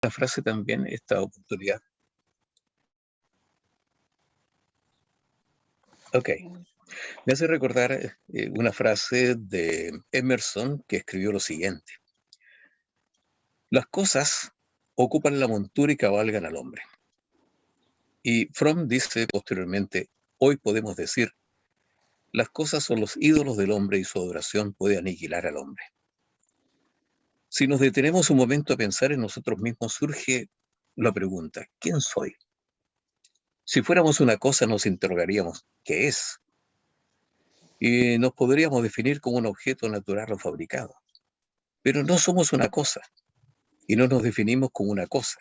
la frase también esta oportunidad. Ok, me hace recordar una frase de Emerson que escribió lo siguiente: las cosas ocupan la montura y cabalgan al hombre. Y Fromm dice posteriormente, hoy podemos decir, las cosas son los ídolos del hombre y su adoración puede aniquilar al hombre. Si nos detenemos un momento a pensar en nosotros mismos, surge la pregunta, ¿quién soy? Si fuéramos una cosa, nos interrogaríamos, ¿qué es? Y nos podríamos definir como un objeto natural o fabricado. Pero no somos una cosa, y no nos definimos como una cosa.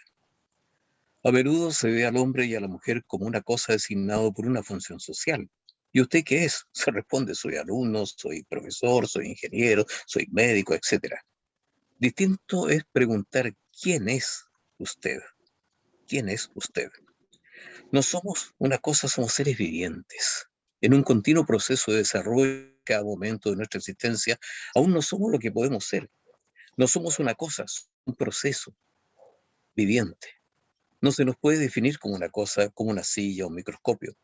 A menudo se ve al hombre y a la mujer como una cosa designado por una función social. ¿Y usted qué es? Se responde, soy alumno, soy profesor, soy ingeniero, soy médico, etc. Distinto es preguntar, ¿quién es usted? ¿Quién es usted? No somos una cosa, somos seres vivientes. En un continuo proceso de desarrollo en cada momento de nuestra existencia, aún no somos lo que podemos ser. No somos una cosa, somos un proceso viviente. No se nos puede definir como una cosa, como una silla o un microscopio.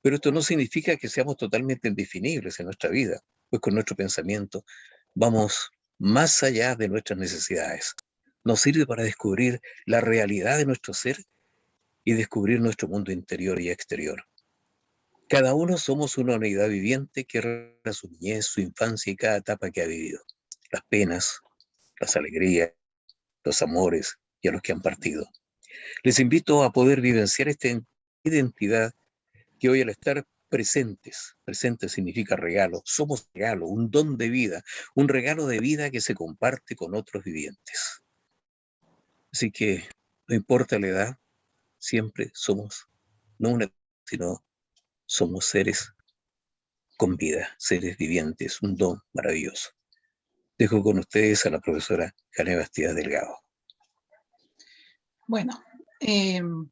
Pero esto no significa que seamos totalmente indefinibles en nuestra vida, pues con nuestro pensamiento vamos más allá de nuestras necesidades. Nos sirve para descubrir la realidad de nuestro ser y descubrir nuestro mundo interior y exterior. Cada uno somos una unidad viviente que recuerda su niñez, su infancia y cada etapa que ha vivido. Las penas, las alegrías, los amores y a los que han partido. Les invito a poder vivenciar esta identidad que hoy al estar presentes, presente significa regalo, somos regalo, un don de vida, un regalo de vida que se comparte con otros vivientes. Así que no importa la edad, siempre somos, no una, sino somos seres con vida, seres vivientes, un don maravilloso. Dejo con ustedes a la profesora Jane Bastidas Delgado. Bueno, en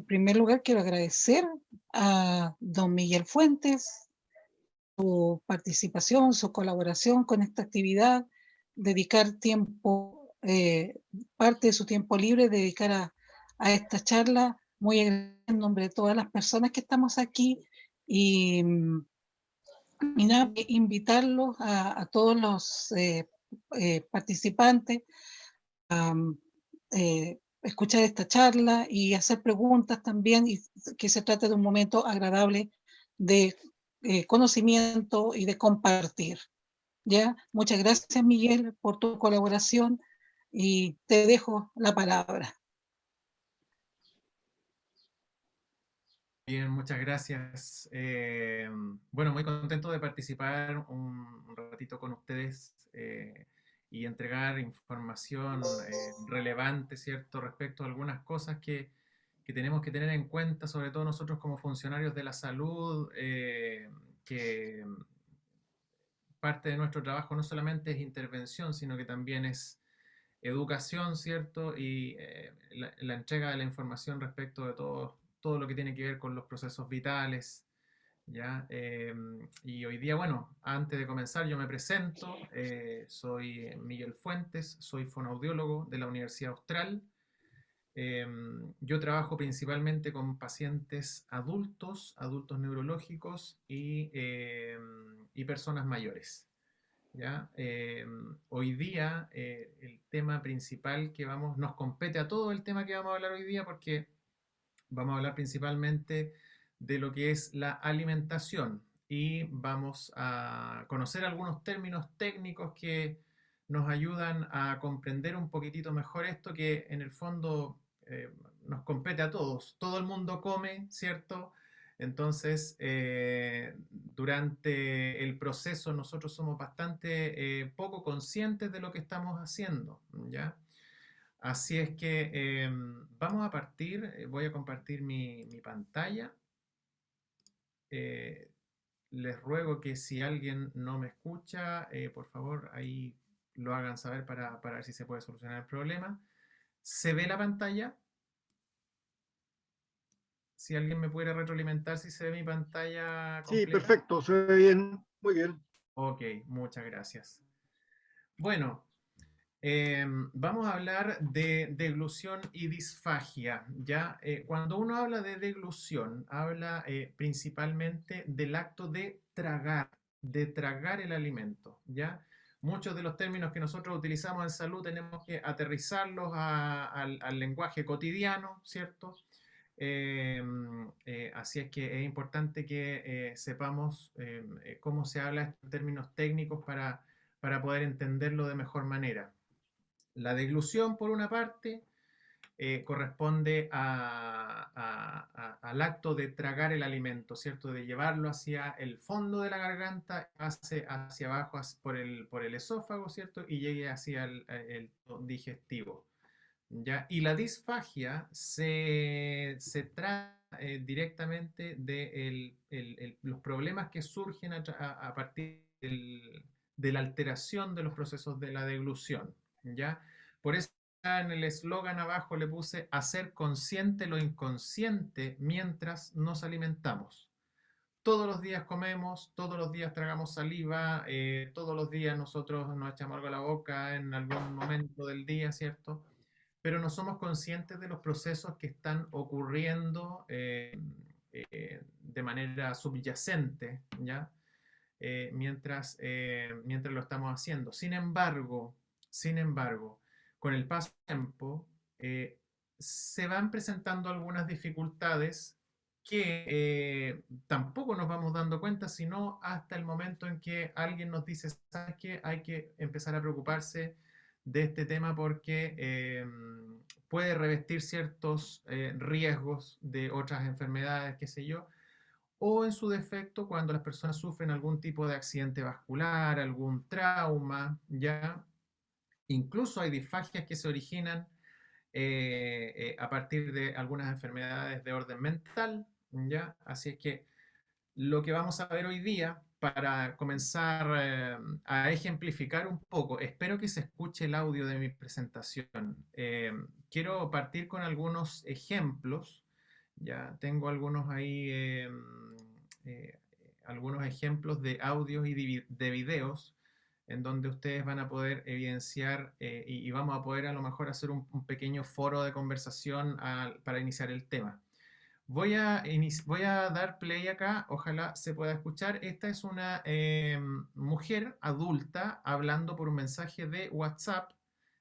primer lugar quiero agradecer a don Miguel Fuentes su participación, su colaboración con esta actividad, dedicar tiempo, parte de su tiempo libre, dedicar a esta charla, muy en nombre de todas las personas que estamos aquí y nada, invitarlos a todos los participantes a escuchar esta charla y hacer preguntas también, y que se trate de un momento agradable de conocimiento y de compartir. ¿Ya? Muchas gracias, Miguel, por tu colaboración y te dejo la palabra. Bien, muchas gracias. Bueno, muy contento de participar un ratito con ustedes y entregar información relevante, ¿cierto?, respecto a algunas cosas que tenemos que tener en cuenta, sobre todo nosotros como funcionarios de la salud, que parte de nuestro trabajo no solamente es intervención, sino que también es educación, ¿cierto? Y la entrega de la información respecto de todo lo que tiene que ver con los procesos vitales, ¿ya? Y hoy día, bueno, antes de comenzar yo me presento, soy Miguel Fuentes, soy fonoaudiólogo de la Universidad Austral. Yo trabajo principalmente con pacientes adultos, adultos neurológicos y personas mayores. ¿Ya? Hoy día el tema principal que nos compete a todo el tema que vamos a hablar hoy día porque vamos a hablar principalmente de lo que es la alimentación y vamos a conocer algunos términos técnicos que nos ayudan a comprender un poquitito mejor esto que en el fondo nos compete a todos. Todo el mundo come, ¿cierto? Entonces, durante el proceso nosotros somos bastante poco conscientes de lo que estamos haciendo, ¿ya? Así es que vamos a partir, voy a compartir mi pantalla. Eh, Les ruego que si alguien no me escucha, por favor, ahí lo hagan saber para ver si se puede solucionar el problema. ¿Se ve la pantalla? Si alguien me pudiera retroalimentar si se ve mi pantalla Sí, completa. perfecto, se ve bien, muy bien. Ok, muchas gracias. Bueno, Vamos a hablar de deglución y disfagia, ¿ya? Cuando uno habla de deglución, habla principalmente del acto de tragar el alimento, ¿ya? Muchos de los términos que nosotros utilizamos en salud tenemos que aterrizarlos al lenguaje cotidiano, ¿cierto? Así es que es importante que sepamos cómo se habla estos términos técnicos para poder entenderlo de mejor manera. La deglución, por una parte, corresponde al acto de tragar el alimento, ¿cierto? De llevarlo hacia el fondo de la garganta, hacia abajo por el esófago, ¿cierto? Y llegue hacia el digestivo, ¿ya? Y la disfagia se trata directamente de los problemas que surgen a partir de la alteración de los procesos de la deglución, ¿ya? Por eso en el eslogan abajo le puse hacer consciente lo inconsciente mientras nos alimentamos. Todos los días comemos, todos los días tragamos saliva, todos los días nosotros nos echamos algo a la boca en algún momento del día, ¿cierto? Pero no somos conscientes de los procesos que están ocurriendo de manera subyacente, ¿ya? Mientras lo estamos haciendo. Sin embargo, con el paso del tiempo, se van presentando algunas dificultades que tampoco nos vamos dando cuenta, sino hasta el momento en que alguien nos dice, ¿sabes qué? Hay que empezar a preocuparse de este tema porque puede revestir ciertos riesgos de otras enfermedades, qué sé yo, o en su defecto cuando las personas sufren algún tipo de accidente vascular, algún trauma, ya. Incluso hay disfagias que se originan a partir de algunas enfermedades de orden mental, ya. Así es que lo que vamos a ver hoy día, para comenzar a ejemplificar un poco, espero que se escuche el audio de mi presentación. Quiero partir con algunos ejemplos. Ya tengo algunos ahí, eh, algunos ejemplos de audios y de videos en donde ustedes van a poder evidenciar y vamos a poder a lo mejor hacer un pequeño foro de conversación para iniciar el tema. Voy a dar play acá, ojalá se pueda escuchar. Esta es una mujer adulta hablando por un mensaje de WhatsApp,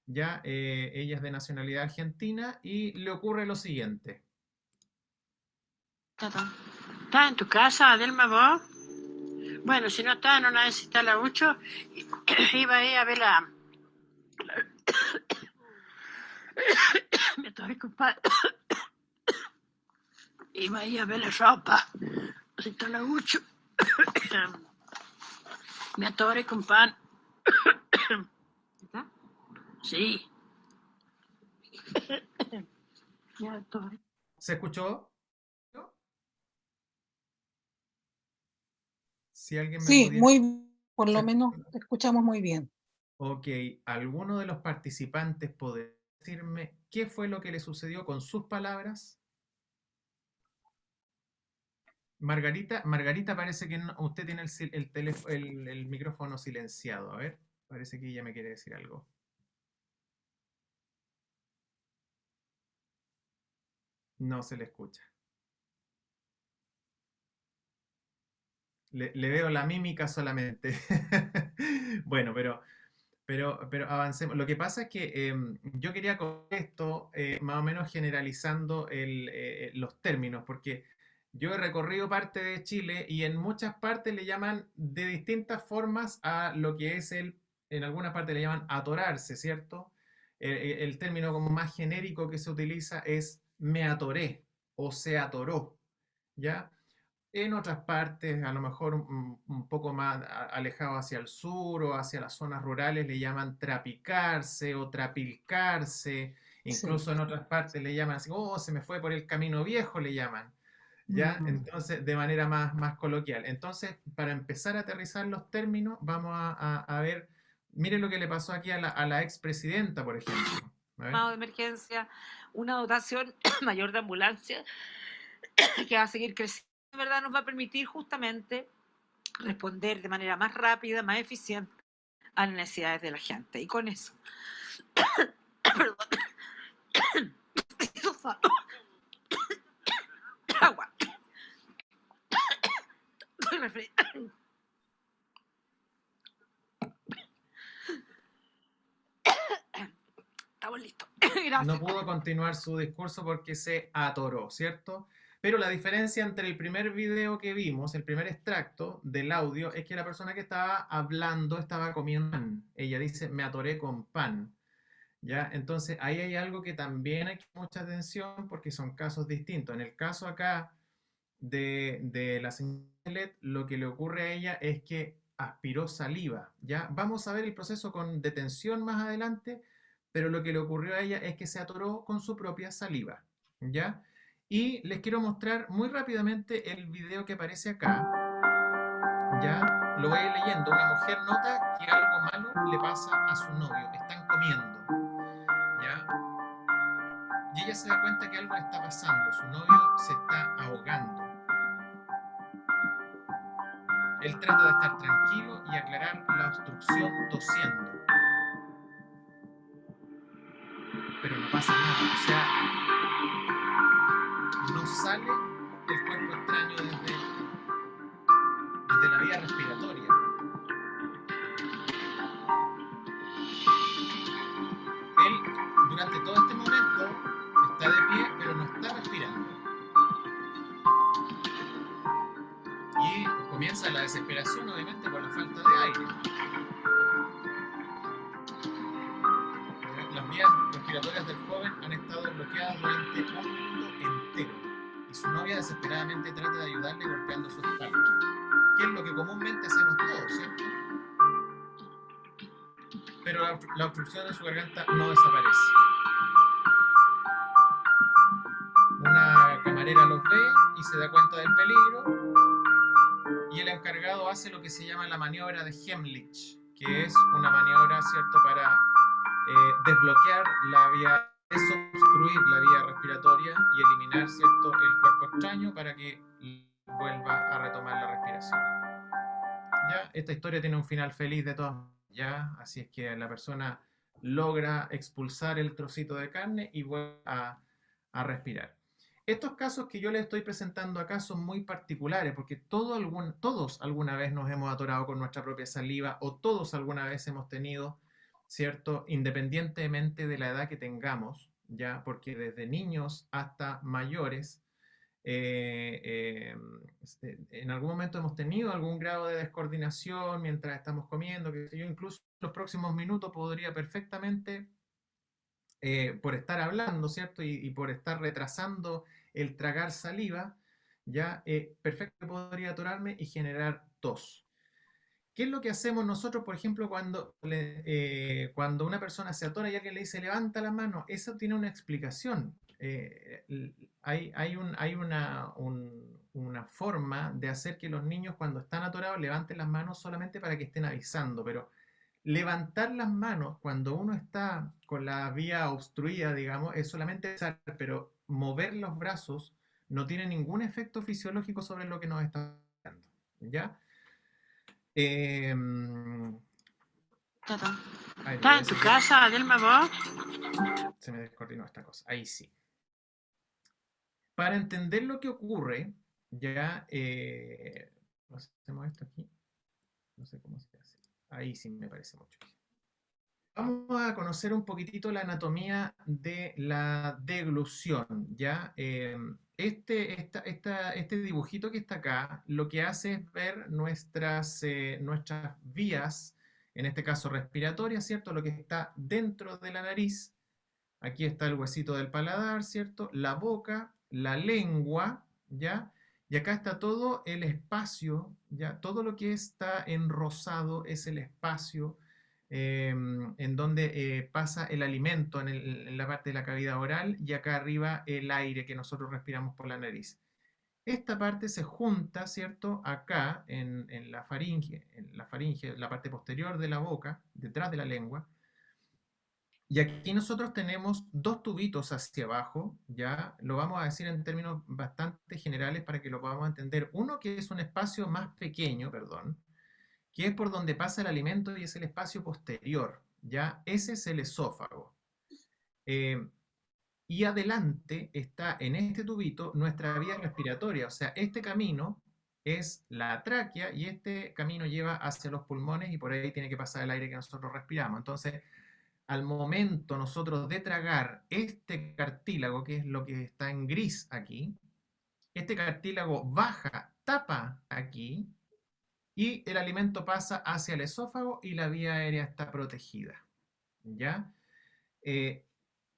ya ella es de nacionalidad argentina y le ocurre lo siguiente. ¿Estás en tu casa, Adelma, vos? Bueno, si no estás en una vez instala mucho, iba ahí a ver la... Me atoré, compadre. Iba ahí a ver la ropa. Se instala mucho. Me atoré, compadre. ¿Está? Sí. Me atoré. ¿Se escuchó? Si alguien me Sí, pudiera... por lo menos te escuchamos muy bien. Ok, ¿alguno de los participantes podría decirme qué fue lo que le sucedió con sus palabras? Margarita, parece que usted tiene el micrófono silenciado. A ver, parece que ella me quiere decir algo. No se le escucha. Le veo la mímica solamente. Bueno, pero avancemos. Lo que pasa es que yo quería con esto más o menos generalizando los términos, porque yo he recorrido parte de Chile y en muchas partes le llaman de distintas formas a lo que es en algunas partes le llaman atorarse, ¿cierto? El término como más genérico que se utiliza es me atoré o se atoró, ¿ya? En otras partes, a lo mejor un poco más alejado hacia el sur o hacia las zonas rurales, le llaman trapicarse o trapilcarse. Incluso Sí. en otras partes le llaman así, oh, se me fue por el camino viejo, le llaman. ¿Ya? Entonces, de manera más coloquial. Entonces, para empezar a aterrizar los términos, vamos a ver, miren lo que le pasó aquí a la expresidenta, por ejemplo. De emergencia, una dotación mayor de ambulancia que va a seguir creciendo, ¿verdad? Nos va a permitir justamente responder de manera más rápida, más eficiente a las necesidades de la gente. Y con eso Perdón. Agua. Estoy resfriada. Estamos listos. Gracias. No pudo continuar su discurso porque se atoró, ¿cierto? Pero la diferencia entre el primer video que vimos, el primer extracto del audio, es que la persona que estaba hablando estaba comiendo pan. Ella dice, me atoré con pan. ¿Ya? Entonces, ahí hay algo que también hay que poner mucha atención porque son casos distintos. En el caso acá de la señora Led, lo que le ocurre a ella es que aspiró saliva, ¿ya? Vamos a ver el proceso con detención más adelante, pero lo que le ocurrió a ella es que se atoró con su propia saliva, ¿ya? Y les quiero mostrar muy rápidamente el video que aparece acá, ¿ya? Lo voy a ir leyendo. Una mujer nota que algo malo le pasa a su novio, están comiendo, ¿ya? Y ella se da cuenta que algo le está pasando, su novio se está ahogando. Él trata de estar tranquilo y aclarar la obstrucción tosiendo. Pero no pasa nada, o sea, no sale el cuerpo extraño desde la vía respiratoria. Él, durante todo este momento, está de pie, pero no está respirando. Y comienza la desesperación, obviamente, por la falta de aire. Las vías respiratorias del joven han estado bloqueadas durante un minuto entero y su novia desesperadamente trata de ayudarle golpeando su espalda, que es lo que comúnmente hacemos todos, ¿cierto? Pero la obstrucción de su garganta no desaparece. Una camarera los ve y se da cuenta del peligro y el encargado hace lo que se llama la maniobra de Heimlich, que es una maniobra, ¿cierto?, para desbloquear la vía, desobstruir la vía respiratoria y eliminar, ¿cierto?, el cuerpo extraño para que vuelva a retomar la respiración. ¿Ya? Esta historia tiene un final feliz de todas maneras, ¿ya? Así es que la persona logra expulsar el trocito de carne y vuelve a respirar. Estos casos que yo les estoy presentando acá son muy particulares porque todos alguna vez nos hemos atorado con nuestra propia saliva o todos alguna vez hemos tenido, ¿cierto?, independientemente de la edad que tengamos, ¿ya? Porque desde niños hasta mayores, en algún momento hemos tenido algún grado de descoordinación mientras estamos comiendo, que yo incluso en los próximos minutos podría perfectamente, por estar hablando, ¿cierto? Y por estar retrasando el tragar saliva, ya perfecto podría atorarme y generar tos. ¿Qué es lo que hacemos nosotros, por ejemplo, cuando una persona se atora y alguien le dice levanta la mano? Eso tiene una explicación. Hay una forma de hacer que los niños cuando están atorados levanten las manos solamente para que estén avisando, pero levantar las manos cuando uno está con la vía obstruida, digamos, es solamente avisar, pero mover los brazos no tiene ningún efecto fisiológico sobre lo que nos está pasando, ¿ya? ¿Estás en tu casa, Adelma, vos? Se me descoordinó esta cosa. Ahí sí. Para entender lo que ocurre, ya hacemos esto aquí. No sé cómo se hace. Ahí sí me parece mucho. Vamos a conocer un poquitito la anatomía de la deglución, ¿ya? Este dibujito que está acá, lo que hace es ver nuestras vías, en este caso respiratorias, ¿cierto? Lo que está dentro de la nariz. Aquí está el huesito del paladar, ¿cierto? La boca, la lengua, ¿ya? Y acá está todo el espacio, ¿ya? Todo lo que está en rosado es el espacio en donde pasa el alimento en la parte de la cavidad oral y acá arriba el aire que nosotros respiramos por la nariz. Esta parte se junta, ¿cierto? Acá en la faringe, la parte posterior de la boca, detrás de la lengua. Y aquí nosotros tenemos dos tubitos hacia abajo, ya lo vamos a decir en términos bastante generales para que lo podamos entender. Uno que es un espacio más pequeño, perdón, que es por donde pasa el alimento y es el espacio posterior, ¿ya? Ese es el esófago. Y adelante está en este tubito nuestra vía respiratoria, o sea, este camino es la tráquea y este camino lleva hacia los pulmones y por ahí tiene que pasar el aire que nosotros respiramos. Entonces, al momento nosotros de tragar este cartílago, que es lo que está en gris aquí, este cartílago baja, tapa aquí y el alimento pasa hacia el esófago y la vía aérea está protegida, ¿ya?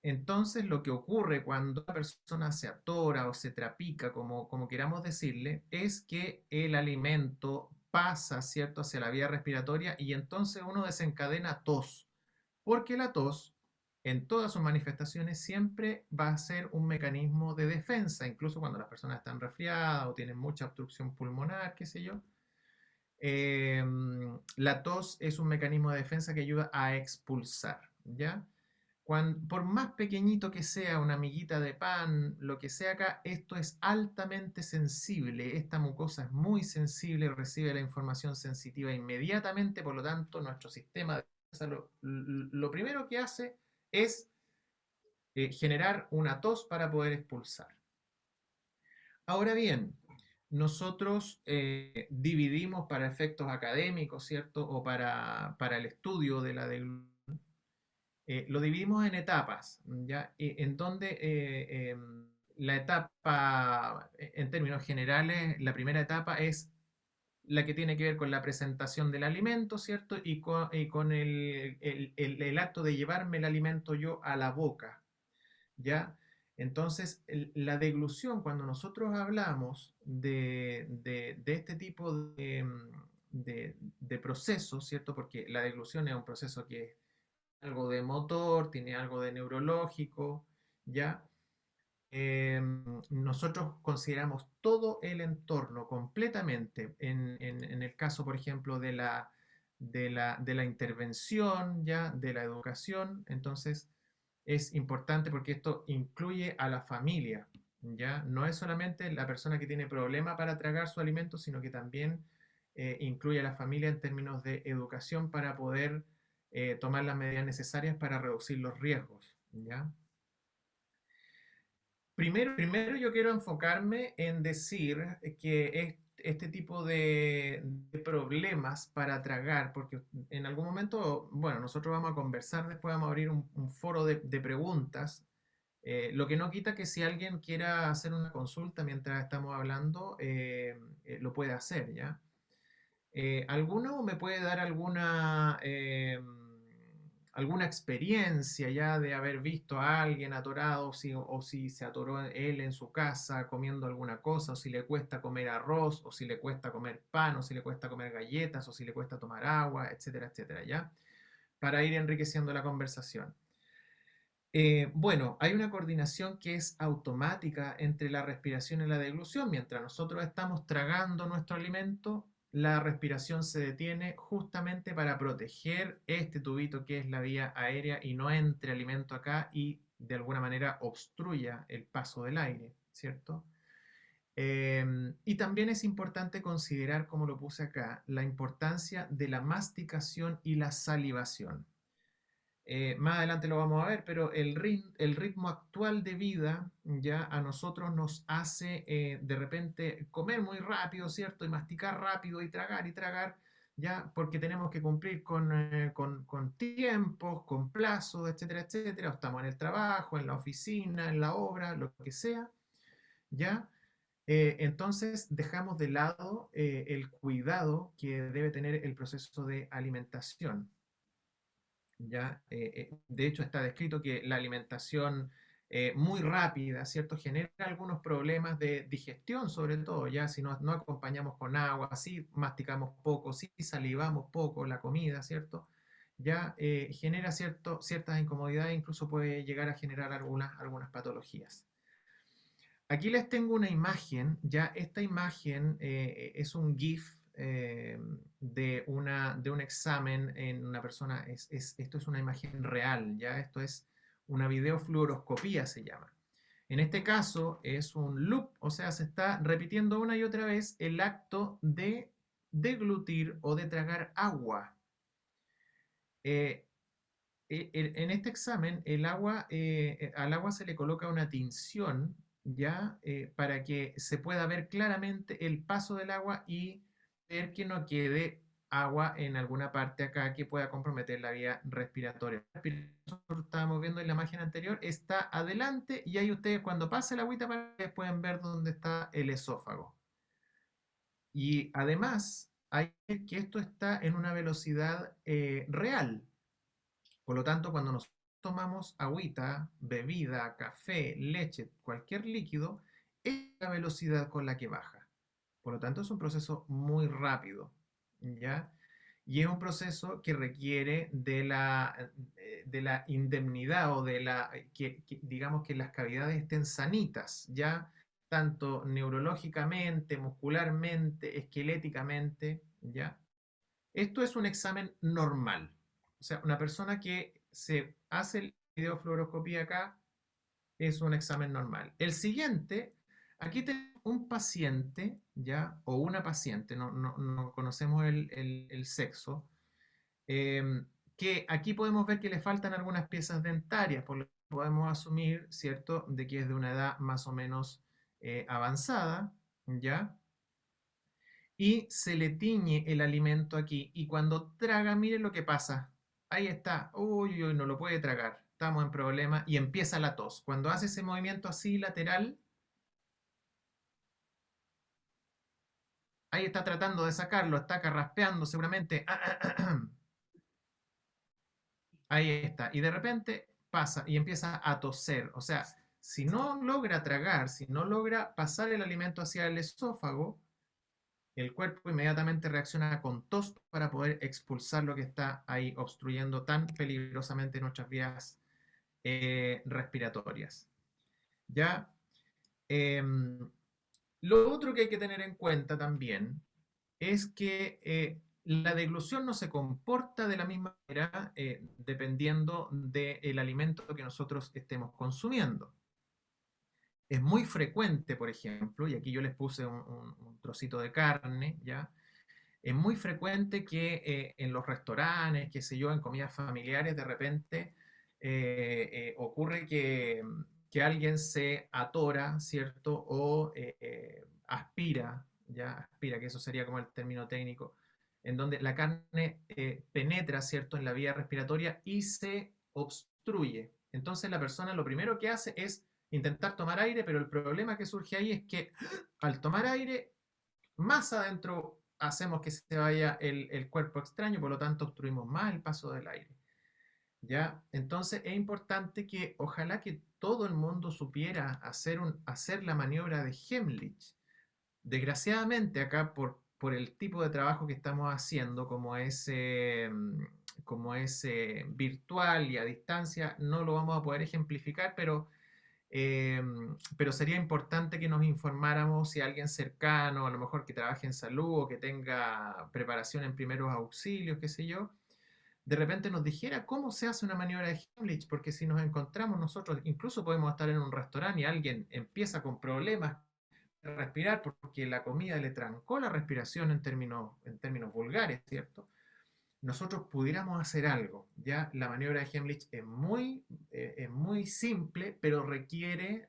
Entonces, lo que ocurre cuando una persona se atora o se trapica, como queramos decirle, es que el alimento pasa, ¿cierto?, hacia la vía respiratoria y entonces uno desencadena tos, porque la tos, en todas sus manifestaciones, siempre va a ser un mecanismo de defensa, incluso cuando las personas están resfriadas o tienen mucha obstrucción pulmonar, qué sé yo. La tos es un mecanismo de defensa que ayuda a expulsar, ¿ya? Por más pequeñito que sea una miguita de pan, lo que sea acá, esto es altamente sensible. Esta mucosa es muy sensible, recibe la información sensitiva inmediatamente, por lo tanto, nuestro sistema de defensa lo primero que hace es generar una tos para poder expulsar. Ahora bien, nosotros dividimos para efectos académicos, ¿cierto? O para el estudio de la deglución. Lo dividimos en etapas, ¿ya? En donde la etapa, en términos generales, la primera etapa es la que tiene que ver con la presentación del alimento, ¿cierto? Y con el acto de llevarme el alimento yo a la boca, ¿ya? Entonces, la deglución, cuando nosotros hablamos de este tipo de procesos, ¿cierto? Porque la deglución es un proceso que es algo de motor, tiene algo de neurológico, ¿ya? Nosotros consideramos todo el entorno completamente, en el caso, por ejemplo, de la intervención, ¿ya? De la educación, entonces es importante porque esto incluye a la familia, ¿ya? No es solamente la persona que tiene problema para tragar su alimento, sino que también incluye a la familia en términos de educación para poder tomar las medidas necesarias para reducir los riesgos, ¿ya? Primero yo quiero enfocarme en decir que este tipo de problemas para tragar, porque en algún momento, bueno, nosotros vamos a conversar, después vamos a abrir un foro de preguntas, lo que no quita que si alguien quiera hacer una consulta mientras estamos hablando, lo puede hacer, ¿ya? ¿Alguno me puede dar alguna experiencia ya de haber visto a alguien atorado o si se atoró él en su casa comiendo alguna cosa, o si le cuesta comer arroz, o si le cuesta comer pan, o si le cuesta comer galletas, o si le cuesta tomar agua, etcétera, etcétera, ¿ya? Para ir enriqueciendo la conversación. Bueno, hay una coordinación que es automática entre la respiración y la deglución. Mientras nosotros estamos tragando nuestro alimento, la respiración se detiene justamente para proteger este tubito que es la vía aérea y no entre alimento acá y de alguna manera obstruya el paso del aire, ¿cierto? Y también es importante considerar, como lo puse acá, la importancia de la masticación y la salivación. Más adelante lo vamos a ver, pero el ritmo actual de vida ya a nosotros nos hace de repente comer muy rápido, ¿cierto? Y masticar rápido y tragar, ya porque tenemos que cumplir con tiempos, con plazos, etcétera, etcétera. O estamos en el trabajo, en la oficina, en la obra, lo que sea, ¿ya? Entonces dejamos de lado el cuidado que debe tener el proceso de alimentación. ¿Ya? De hecho, está descrito que la alimentación muy rápida, ¿cierto? Genera algunos problemas de digestión, sobre todo, ya si no acompañamos con agua, si masticamos poco, si salivamos poco la comida, ¿cierto? Ya genera ciertas incomodidades, incluso puede llegar a generar algunas patologías. Aquí les tengo una imagen, ya esta imagen es un GIF de un examen en una persona, esto es una imagen real, ya esto es una videofluoroscopía se llama. En este caso es un loop, o sea, se está repitiendo una y otra vez el acto de deglutir o de tragar agua. en este examen, al agua se le coloca una tinción, ¿ya? Para que se pueda ver claramente el paso del agua y ver que no quede agua en alguna parte acá que pueda comprometer la vía respiratoria. Nosotros estábamos viendo en la imagen anterior, está adelante y ahí ustedes cuando pase la agüita para ustedes pueden ver dónde está el esófago. Y además, hay que esto está en una velocidad real. Por lo tanto, cuando nosotros tomamos agüita, bebida, café, leche, cualquier líquido, es la velocidad con la que baja. Por lo tanto, es un proceso muy rápido, ¿ya? Y es un proceso que requiere de la indemnidad o de digamos que las cavidades estén sanitas, ¿ya? Tanto neurológicamente, muscularmente, esqueléticamente, ¿ya? Esto es un examen normal. O sea, una persona que se hace la videofluoroscopía acá es un examen normal. El siguiente, aquí tenemos un paciente, ¿ya? O una paciente, no conocemos el sexo, que aquí podemos ver que le faltan algunas piezas dentarias, por lo que podemos asumir, ¿cierto?, de que es de una edad más o menos avanzada, ¿ya? Y se le tiñe el alimento aquí. Y cuando traga, miren lo que pasa. Ahí está. Uy, uy, no lo puede tragar. Estamos en problema. Y empieza la tos. Cuando hace ese movimiento así lateral, ahí está tratando de sacarlo. Está carraspeando seguramente. Ahí está. Y de repente pasa y empieza a toser. O sea, si no logra tragar, si no logra pasar el alimento hacia el esófago, el cuerpo inmediatamente reacciona con tos para poder expulsar lo que está ahí obstruyendo tan peligrosamente nuestras vías respiratorias. ¿Ya? Lo otro que hay que tener en cuenta también es que la deglución no se comporta de la misma manera dependiendo del alimento que nosotros estemos consumiendo. Es muy frecuente, por ejemplo, y aquí yo les puse un trocito de carne, ¿ya? Es muy frecuente que en los restaurantes, qué sé yo, en comidas familiares, de repente ocurre que alguien se atora, ¿cierto? O aspira, ¿ya? Aspira, que eso sería como el término técnico, en donde la carne penetra, ¿cierto?, en la vía respiratoria y se obstruye. Entonces la persona lo primero que hace es intentar tomar aire, pero el problema que surge ahí es que al tomar aire, más adentro hacemos que se vaya el cuerpo extraño, por lo tanto obstruimos más el paso del aire. ¿Ya? Entonces es importante que ojalá que todo el mundo supiera hacer la maniobra de Heimlich. Desgraciadamente acá por el tipo de trabajo que estamos haciendo, como es virtual y a distancia, no lo vamos a poder ejemplificar, pero sería importante que nos informáramos si alguien cercano, a lo mejor que trabaje en salud o que tenga preparación en primeros auxilios, qué sé yo, de repente nos dijera cómo se hace una maniobra de Heimlich, porque si nos encontramos nosotros, incluso podemos estar en un restaurante y alguien empieza con problemas de respirar porque la comida le trancó la respiración en términos vulgares, ¿cierto? Nosotros pudiéramos hacer algo, ¿ya? La maniobra de Heimlich es muy simple, pero requiere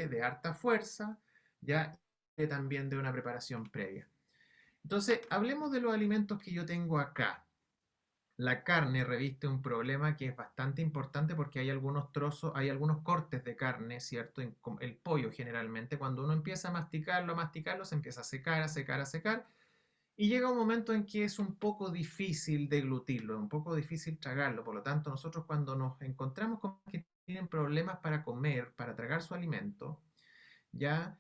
de harta fuerza, ¿ya? Y también de una preparación previa. Entonces, hablemos de los alimentos que yo tengo acá. La carne reviste un problema que es bastante importante porque hay algunos trozos, hay algunos cortes de carne, ¿cierto? El pollo generalmente, cuando uno empieza a masticarlo, se empieza a secar, a secar, a secar, y llega un momento en que es un poco difícil deglutirlo, un poco difícil tragarlo. Por lo tanto, nosotros cuando nos encontramos con que tienen problemas para comer, para tragar su alimento, ya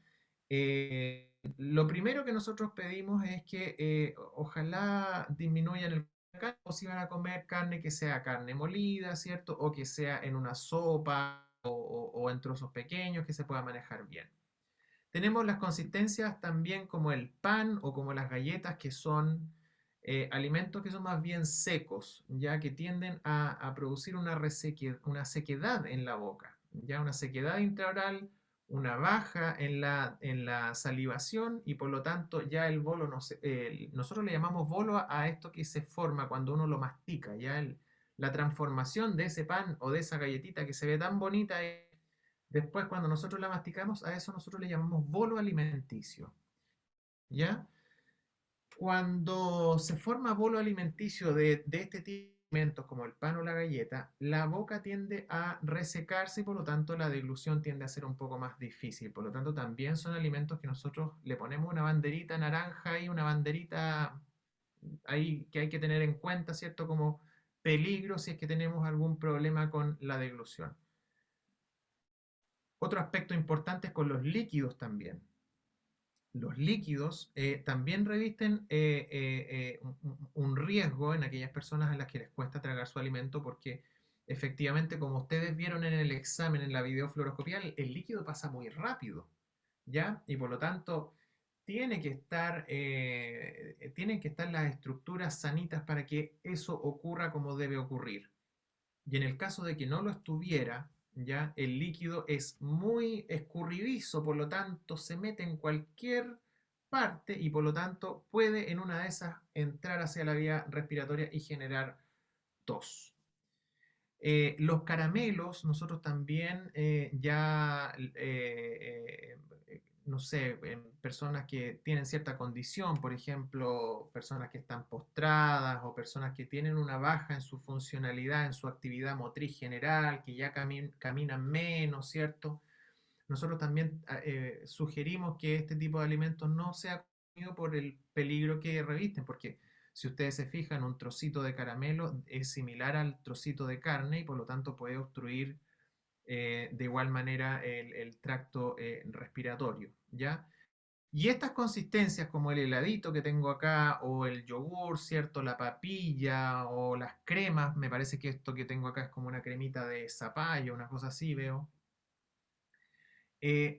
lo primero que nosotros pedimos es que ojalá disminuyan el carne o si van a comer carne que sea carne molida, ¿cierto? O que sea en una sopa o en trozos pequeños que se pueda manejar bien. Tenemos las consistencias también como el pan o como las galletas, que son alimentos que son más bien secos, ya que tienden a producir una sequedad en la boca, ya una sequedad intraoral, una baja en la salivación y por lo tanto ya el bolo, nosotros le llamamos bolo a esto que se forma cuando uno lo mastica, ya la transformación de ese pan o de esa galletita que se ve tan bonita, después cuando nosotros la masticamos, a eso nosotros le llamamos bolo alimenticio. ¿Ya? Cuando se forma bolo alimenticio de este tipo de alimentos como el pan o la galleta, la boca tiende a resecarse y por lo tanto la deglución tiende a ser un poco más difícil. Por lo tanto, también son alimentos que nosotros le ponemos una banderita naranja y una banderita ahí que hay que tener en cuenta, ¿cierto? Como peligro si es que tenemos algún problema con la deglución. Otro aspecto importante es con los líquidos también. Los líquidos también revisten un riesgo en aquellas personas a las que les cuesta tragar su alimento porque efectivamente, como ustedes vieron en el examen, en la videofluoroscopía, el líquido pasa muy rápido, ¿ya? Y por lo tanto, tienen que estar las estructuras sanitas para que eso ocurra como debe ocurrir. Y en el caso de que no lo estuviera, ¿ya? El líquido es muy escurridizo, por lo tanto se mete en cualquier parte y por lo tanto puede en una de esas entrar hacia la vía respiratoria y generar tos. Los caramelos, nosotros también no sé, en personas que tienen cierta condición, por ejemplo, personas que están postradas o personas que tienen una baja en su funcionalidad, en su actividad motriz general, que ya caminan menos, ¿cierto? Nosotros también sugerimos que este tipo de alimentos no sea comido por el peligro que revisten, porque si ustedes se fijan, un trocito de caramelo es similar al trocito de carne y por lo tanto puede obstruir de igual manera el tracto respiratorio, ¿ya? Y estas consistencias como el heladito que tengo acá o el yogur, ¿cierto? La papilla o las cremas, me parece que esto que tengo acá es como una cremita de zapallo, una cosa así, veo.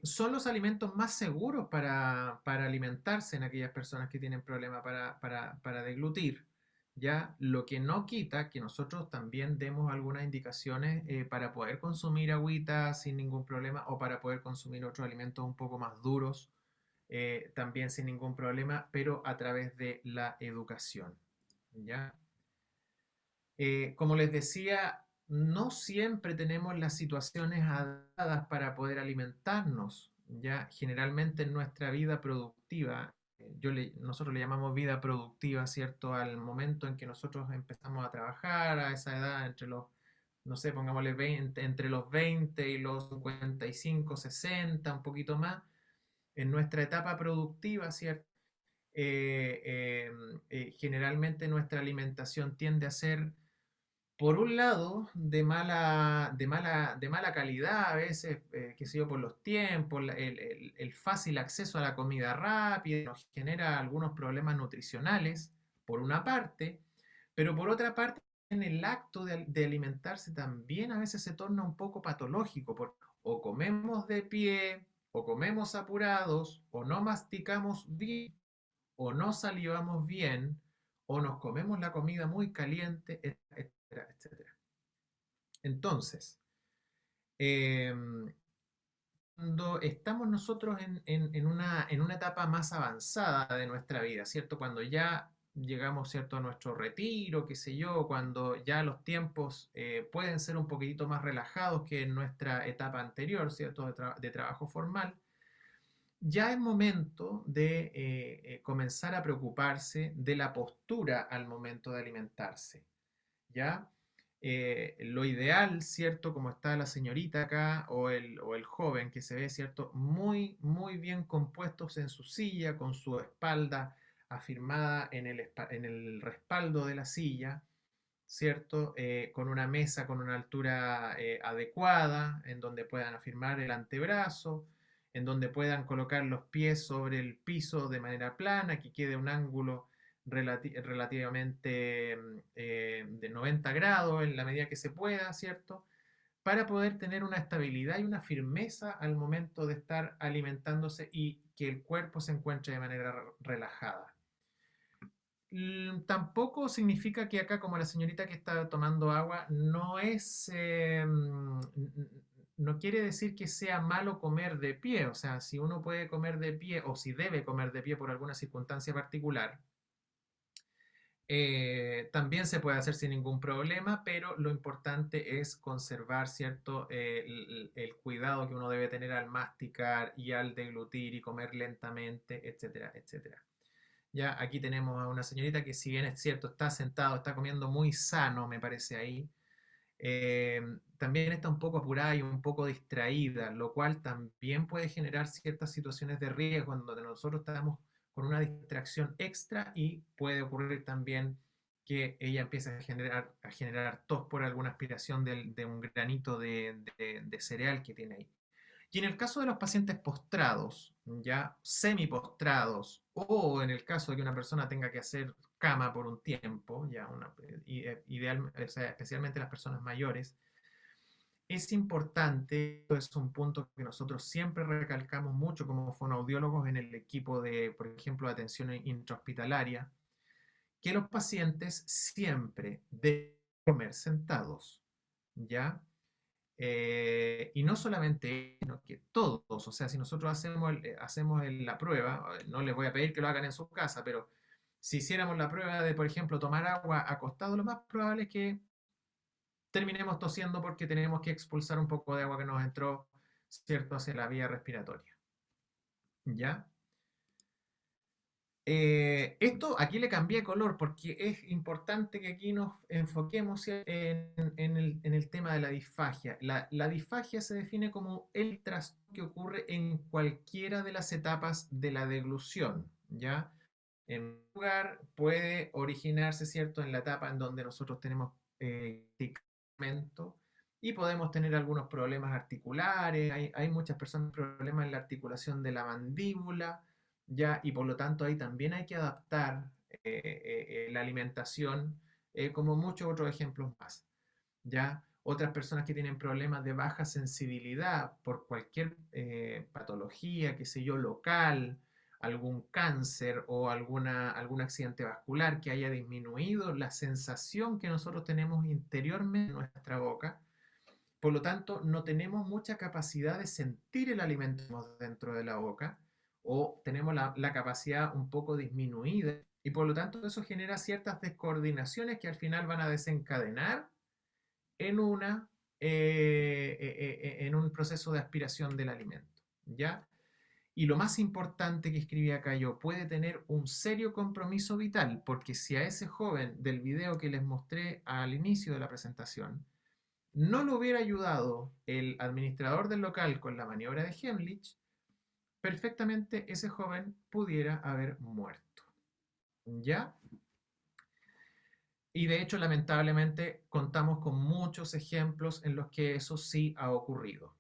Son los alimentos más seguros para alimentarse en aquellas personas que tienen problemas para deglutir. ¿Ya? Lo que no quita que nosotros también demos algunas indicaciones para poder consumir agüita sin ningún problema o para poder consumir otros alimentos un poco más duros también sin ningún problema, pero a través de la educación. ¿Ya? Como les decía, no siempre tenemos las situaciones adecuadas para poder alimentarnos. Ya generalmente en nuestra vida productiva, nosotros le llamamos vida productiva, ¿cierto? Al momento en que nosotros empezamos a trabajar, a esa edad, entre los, no sé, pongámosle 20, entre los 20 y los 55, 60, un poquito más, en nuestra etapa productiva, ¿cierto? Generalmente nuestra alimentación tiende a ser por un lado, de mala calidad, a veces, qué sé yo, por los tiempos, el fácil acceso a la comida rápida nos genera algunos problemas nutricionales, por una parte, pero por otra parte, en el acto de alimentarse también a veces se torna un poco patológico, porque o comemos de pie, o comemos apurados, o no masticamos bien, o no salivamos bien, o nos comemos la comida muy caliente, etcétera, etcétera. Entonces, cuando estamos nosotros en una etapa más avanzada de nuestra vida, ¿cierto? Cuando ya llegamos, ¿cierto?, a nuestro retiro, qué sé yo, cuando ya los tiempos pueden ser un poquitito más relajados que en nuestra etapa anterior, ¿cierto?, de trabajo formal, ya es momento de comenzar a preocuparse de la postura al momento de alimentarse, ¿ya? Lo ideal, ¿cierto? Como está la señorita acá o el joven que se ve, ¿cierto? Muy, muy bien compuestos en su silla, con su espalda afirmada en el respaldo de la silla, ¿cierto? Con una mesa con una altura adecuada, en donde puedan afirmar el antebrazo, en donde puedan colocar los pies sobre el piso de manera plana, que quede un ángulo relativamente de 90 grados en la medida que se pueda, ¿cierto? Para poder tener una estabilidad y una firmeza al momento de estar alimentándose y que el cuerpo se encuentre de manera relajada. Tampoco significa que acá, como la señorita que está tomando agua, no quiere decir que sea malo comer de pie. O sea, si uno puede comer de pie o si debe comer de pie por alguna circunstancia particular, También se puede hacer sin ningún problema, pero lo importante es conservar, ¿cierto? El cuidado que uno debe tener al masticar y al deglutir y comer lentamente, etcétera, etcétera. Ya aquí tenemos a una señorita que, si bien es cierto, está sentado, está comiendo muy sano, me parece ahí, también está un poco apurada y un poco distraída, lo cual también puede generar ciertas situaciones de riesgo donde nosotros estamos con una distracción extra, y puede ocurrir también que ella empiece a generar tos por alguna aspiración de un granito de cereal que tiene ahí. Y en el caso de los pacientes postrados, ya semi-postrados, o en el caso de que una persona tenga que hacer cama por un tiempo, ya o sea, especialmente las personas mayores, es importante, es un punto que nosotros siempre recalcamos mucho como fonoaudiólogos en el equipo de, por ejemplo, de atención intrahospitalaria, que los pacientes siempre deben comer sentados, ¿ya? Y no solamente, sino que todos, o sea, si nosotros hacemos la prueba, no les voy a pedir que lo hagan en su casa, pero si hiciéramos la prueba de, por ejemplo, tomar agua acostado, lo más probable es que terminemos tosiendo porque tenemos que expulsar un poco de agua que nos entró, ¿cierto?, hacia la vía respiratoria. ¿Ya? Esto aquí le cambié color porque es importante que aquí nos enfoquemos en el tema de la disfagia. La disfagia se define como el trastorno que ocurre en cualquiera de las etapas de la deglución, ¿ya? En lugar puede originarse, ¿cierto?, en la etapa en donde nosotros tenemos medicamento, y podemos tener algunos problemas articulares. Hay muchas personas con problemas en la articulación de la mandíbula, ¿ya? Y por lo tanto ahí también hay que adaptar la alimentación, como muchos otros ejemplos más, ¿ya? Otras personas que tienen problemas de baja sensibilidad por cualquier patología, qué sé yo, local, algún cáncer o algún accidente vascular que haya disminuido la sensación que nosotros tenemos interiormente en nuestra boca. Por lo tanto, no tenemos mucha capacidad de sentir el alimento dentro de la boca, o tenemos la capacidad un poco disminuida, y por lo tanto eso genera ciertas descoordinaciones que al final van a desencadenar en en un proceso de aspiración del alimento, ¿ya? Y lo más importante que escribí acá yo, puede tener un serio compromiso vital, porque si a ese joven del video que les mostré al inicio de la presentación no lo hubiera ayudado el administrador del local con la maniobra de Heimlich, perfectamente ese joven pudiera haber muerto, ¿ya? Y de hecho, lamentablemente, contamos con muchos ejemplos en los que eso sí ha ocurrido,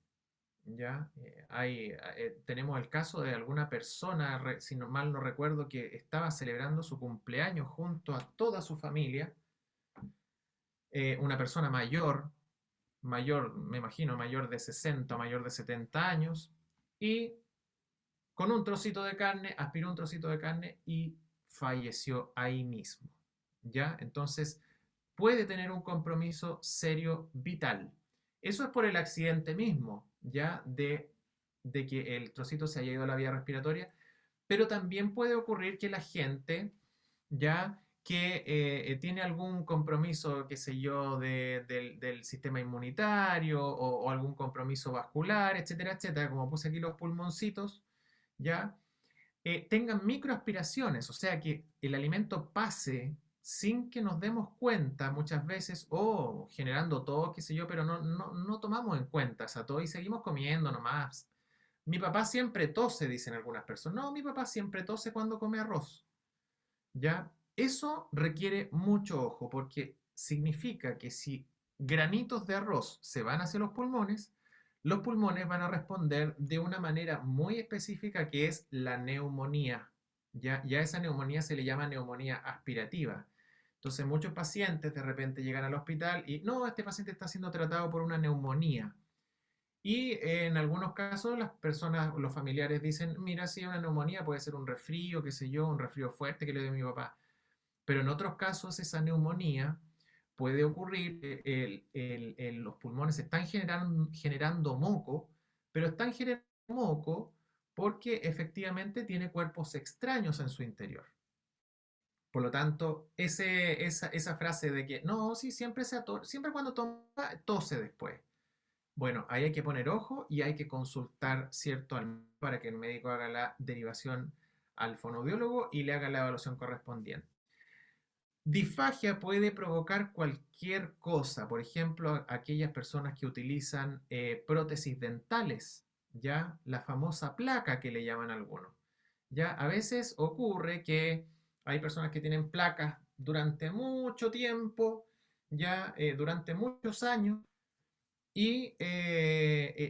¿ya? Tenemos el caso de alguna persona, si mal no recuerdo, que estaba celebrando su cumpleaños junto a toda su familia, una persona mayor, me imagino, mayor de 60, mayor de 70 años, y con un trocito de carne, aspiró un trocito de carne y falleció ahí mismo, ¿ya? Entonces, puede tener un compromiso serio vital. Eso es por el accidente mismo, ¿ya? De que el trocito se haya ido a la vía respiratoria, pero también puede ocurrir que la gente, ya que tiene algún compromiso, qué sé yo, del sistema inmunitario, o algún compromiso vascular, etcétera, etcétera, como puse aquí los pulmoncitos, ya tengan microaspiraciones, o sea, que el alimento pase sin que nos demos cuenta muchas veces, o generando tos, qué sé yo, pero no tomamos en cuenta esa tos y seguimos comiendo nomás. Mi papá siempre tose, dicen algunas personas. No, mi papá siempre tose cuando come arroz. ¿Ya? Eso requiere mucho ojo, porque significa que si granitos de arroz se van hacia los pulmones van a responder de una manera muy específica, que es la neumonía. Ya a esa neumonía se le llama neumonía aspirativa. Entonces muchos pacientes de repente llegan al hospital y no, este paciente está siendo tratado por una neumonía. Y en algunos casos las personas, los familiares dicen, mira, si una neumonía puede ser un resfrío, qué sé yo, un resfrío fuerte que le dio a mi papá. Pero en otros casos esa neumonía puede ocurrir, los pulmones están generando moco, pero están generando moco porque efectivamente tiene cuerpos extraños en su interior. Por lo tanto, esa frase de que, no, sí, siempre cuando toma, tose después. Bueno, ahí hay que poner ojo y hay que consultar, ¿cierto?, para que el médico haga la derivación al fonoaudiólogo y le haga la evaluación correspondiente. Disfagia puede provocar cualquier cosa, por ejemplo, aquellas personas que utilizan prótesis dentales, ya la famosa placa que le llaman algunos. Ya a veces ocurre que hay personas que tienen placas durante mucho tiempo, ya durante muchos años, y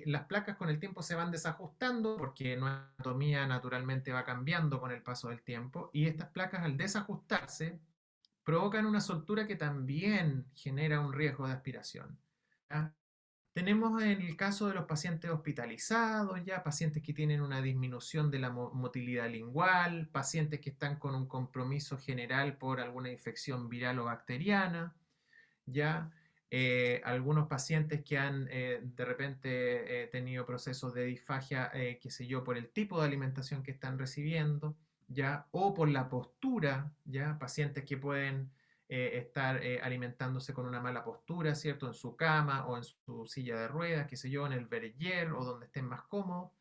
las placas con el tiempo se van desajustando porque nuestra anatomía naturalmente va cambiando con el paso del tiempo, y estas placas al desajustarse provocan una soltura que también genera un riesgo de aspiración. ¿Ya? Tenemos en el caso de los pacientes hospitalizados, ya pacientes que tienen una disminución de la motilidad lingual, pacientes que están con un compromiso general por alguna infección viral o bacteriana, ya algunos pacientes que han de repente tenido procesos de disfagia, qué sé yo, por el tipo de alimentación que están recibiendo, ya, o por la postura, ya, pacientes que pueden estar alimentándose con una mala postura, ¿cierto? En su cama o en su silla de ruedas, qué sé yo, en el verger o donde estén más cómodos.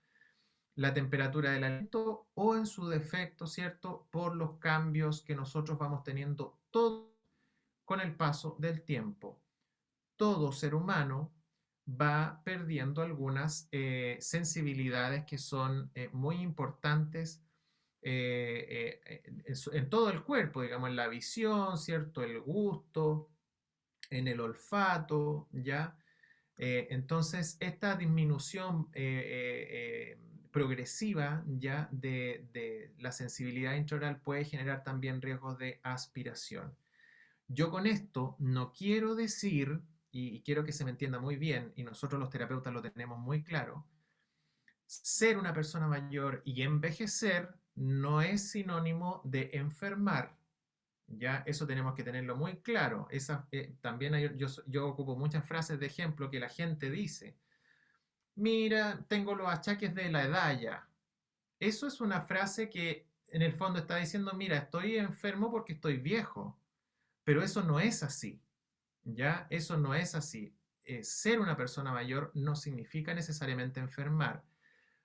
La temperatura del alimento o en su defecto, ¿cierto? Por los cambios que nosotros vamos teniendo todo con el paso del tiempo. Todo ser humano va perdiendo algunas sensibilidades que son muy importantes en todo el cuerpo, digamos, en la visión, ¿cierto? El gusto, en el olfato, ¿ya? Entonces, esta disminución progresiva ya de la sensibilidad intraoral puede generar también riesgos de aspiración. Yo con esto no quiero decir, y quiero que se me entienda muy bien, y nosotros los terapeutas lo tenemos muy claro, ser una persona mayor y envejecer no es sinónimo de enfermar. Ya, eso tenemos que tenerlo muy claro. También yo ocupo muchas frases de ejemplo que la gente dice. Mira, tengo los achaques de la edad ya. Eso es una frase que en el fondo está diciendo, mira, estoy enfermo porque estoy viejo. Pero eso no es así. Ya, eso no es así. Ser una persona mayor no significa necesariamente enfermar,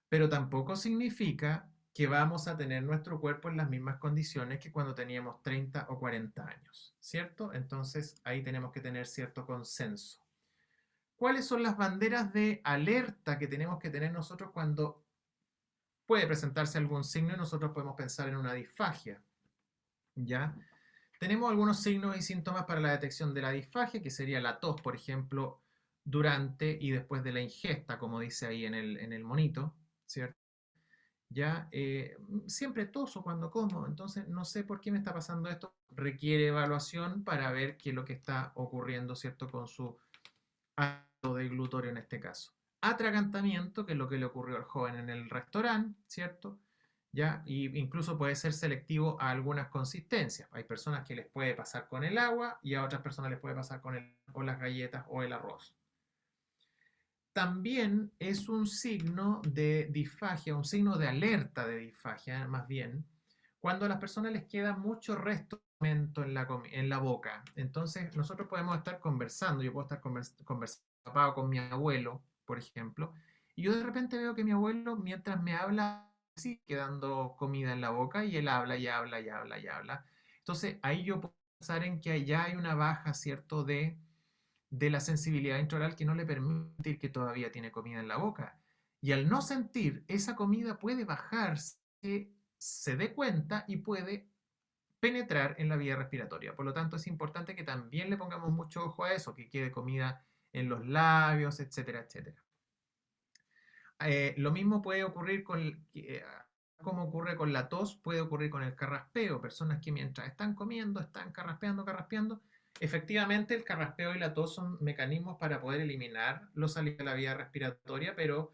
pero tampoco significa que vamos a tener nuestro cuerpo en las mismas condiciones que cuando teníamos 30 o 40 años, ¿cierto? Entonces ahí tenemos que tener cierto consenso. ¿Cuáles son las banderas de alerta que tenemos que tener nosotros cuando puede presentarse algún signo y nosotros podemos pensar en una disfagia? ¿Ya? Tenemos algunos signos y síntomas para la detección de la disfagia, que sería la tos, por ejemplo, durante y después de la ingesta, como dice ahí en el monito, ¿cierto? Ya, siempre toso cuando como, entonces no sé por qué me está pasando esto. Requiere evaluación para ver qué es lo que está ocurriendo, ¿cierto? Con su ácido de glutorio en este caso. Atragantamiento, que es lo que le ocurrió al joven en el restaurante, ¿cierto? ¿Ya? Y incluso puede ser selectivo a algunas consistencias. Hay personas que les puede pasar con el agua y a otras personas les puede pasar con las galletas o el arroz. También es un signo de disfagia, un signo de alerta de disfagia, más bien, cuando a las personas les queda mucho resto de alimento en la boca. Entonces, nosotros podemos estar conversando, yo puedo estar conversando con mi abuelo, por ejemplo, y yo de repente veo que mi abuelo, mientras me habla, sigue quedando comida en la boca y él habla y habla y habla y habla. Entonces, ahí yo puedo pensar en que allá hay una baja, ¿cierto?, de la sensibilidad intraoral que no le permite sentir que todavía tiene comida en la boca. Y al no sentir, esa comida puede bajar, se dé cuenta y puede penetrar en la vía respiratoria. Por lo tanto, es importante que también le pongamos mucho ojo a eso, que quede comida en los labios, etcétera, etcétera. Lo mismo puede ocurrir como ocurre con la tos, puede ocurrir con el carraspeo. Personas que mientras están comiendo, están carraspeando, efectivamente, el carraspeo y la tos son mecanismos para poder eliminar los salidos de la vía respiratoria, pero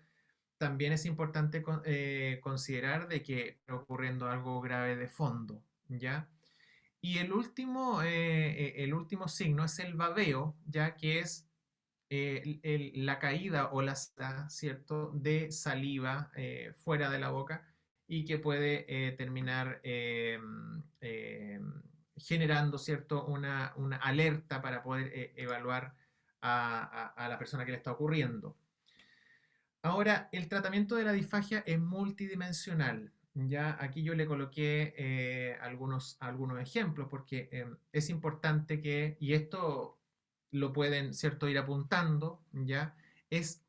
también es importante considerar de que está ocurriendo algo grave de fondo, ¿ya? Y el último signo es el babeo, ya que es la caída o la ¿cierto?, de saliva fuera de la boca y que puede terminar generando, ¿cierto?, una alerta para poder evaluar a la persona que le está ocurriendo. Ahora, el tratamiento de la disfagia es multidimensional. Ya aquí yo le coloqué algunos ejemplos porque es importante que, y esto lo pueden, ¿cierto?, ir apuntando, ya, es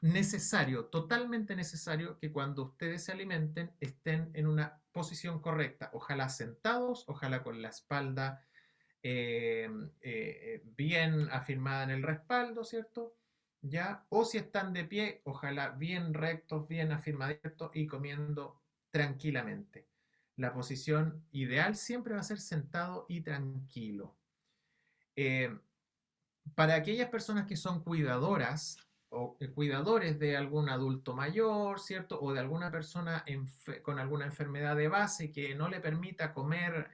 necesario, totalmente necesario que cuando ustedes se alimenten estén en una posición correcta, ojalá sentados, ojalá con la espalda bien afirmada en el respaldo, ¿cierto? ¿Ya? O si están de pie, ojalá bien rectos, bien afirmaditos y comiendo tranquilamente. La posición ideal siempre va a ser sentado y tranquilo. Para aquellas personas que son cuidadoras o cuidadores de algún adulto mayor, ¿cierto? O de alguna persona con alguna enfermedad de base que no le permita comer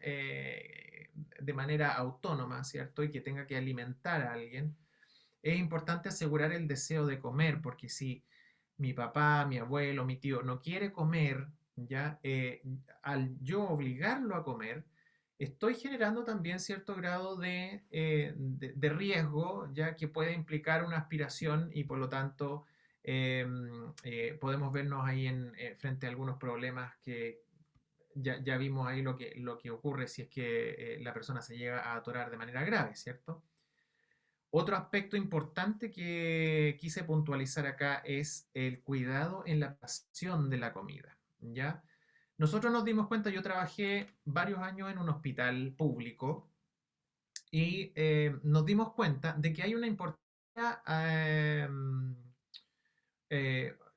de manera autónoma, ¿cierto? Y que tenga que alimentar a alguien, es importante asegurar el deseo de comer, porque si mi papá, mi abuelo, mi tío no quiere comer, ¿ya? Al yo obligarlo a comer, estoy generando también cierto grado de riesgo, ya que puede implicar una aspiración y por lo tanto podemos vernos ahí frente a algunos problemas que ya vimos ahí lo que ocurre si es que la persona se llega a atorar de manera grave, ¿cierto? Otro aspecto importante que quise puntualizar acá es el cuidado en la preparación de la comida, ¿ya? Nosotros nos dimos cuenta, yo trabajé varios años en un hospital público y nos dimos cuenta de que hay una importancia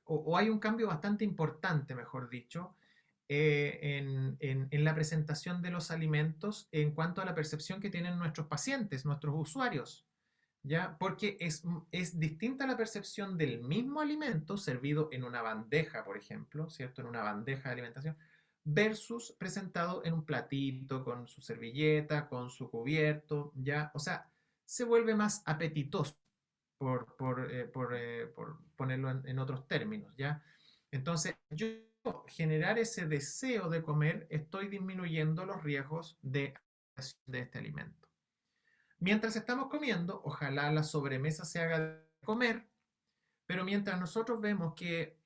o hay un cambio bastante importante, mejor dicho, en la presentación de los alimentos en cuanto a la percepción que tienen nuestros pacientes, nuestros usuarios. ¿Ya? Porque es distinta la percepción del mismo alimento servido en una bandeja, por ejemplo, ¿cierto? En una bandeja de alimentación, versus presentado en un platito, con su servilleta, con su cubierto, ¿ya? O sea, se vuelve más apetitoso, por ponerlo en otros términos, ¿ya? Entonces, yo generar ese deseo de comer, estoy disminuyendo los riesgos de este alimento. Mientras estamos comiendo, ojalá la sobremesa se haga de comer, pero mientras nosotros vemos que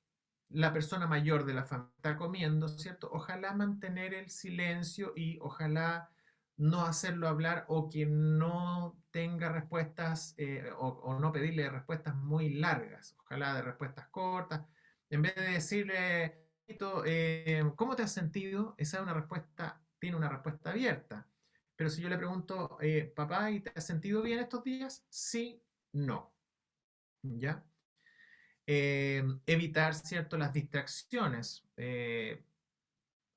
la persona mayor de la familia está comiendo, ¿cierto? Ojalá mantener el silencio y ojalá no hacerlo hablar o que no tenga respuestas o no pedirle respuestas muy largas, ojalá de respuestas cortas. En vez de decirle, ¿cómo te has sentido? Esa es una respuesta, tiene una respuesta abierta. Pero si yo le pregunto, papá, ¿y te has sentido bien estos días? Sí, no. ¿Ya? Evitar, ¿cierto?, las distracciones.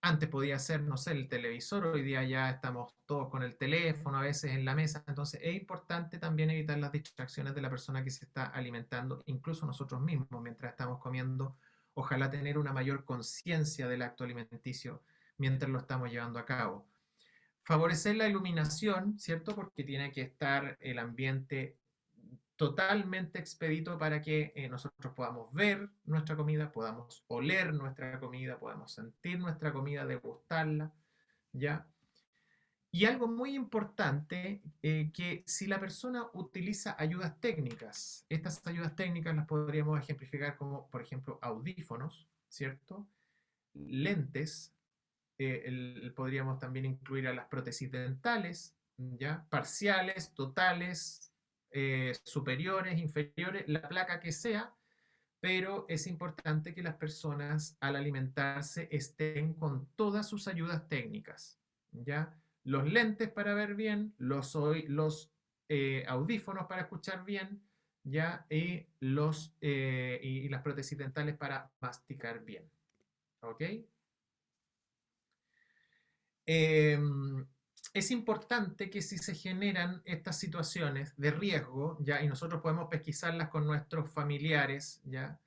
Antes podía ser, no sé, el televisor, hoy día ya estamos todos con el teléfono, a veces en la mesa, entonces es importante también evitar las distracciones de la persona que se está alimentando, incluso nosotros mismos mientras estamos comiendo, ojalá tener una mayor conciencia del acto alimenticio mientras lo estamos llevando a cabo. Favorecer la iluminación, ¿cierto? Porque tiene que estar el ambiente totalmente expedito para que nosotros podamos ver nuestra comida, podamos oler nuestra comida, podamos sentir nuestra comida, degustarla, ¿ya? Y algo muy importante, que si la persona utiliza ayudas técnicas, estas ayudas técnicas las podríamos ejemplificar como, por ejemplo, audífonos, ¿cierto? Lentes, podríamos también incluir a las prótesis dentales, ¿ya? Parciales, totales, superiores, inferiores, la placa que sea, pero es importante que las personas al alimentarse estén con todas sus ayudas técnicas, ¿ya? Los lentes para ver bien, los audífonos para escuchar bien, ¿ya? Y las prótesis dentales para masticar bien, ¿ok? Es importante que si se generan estas situaciones de riesgo, ¿ya? Y nosotros podemos pesquisarlas con nuestros familiares, ¿ya?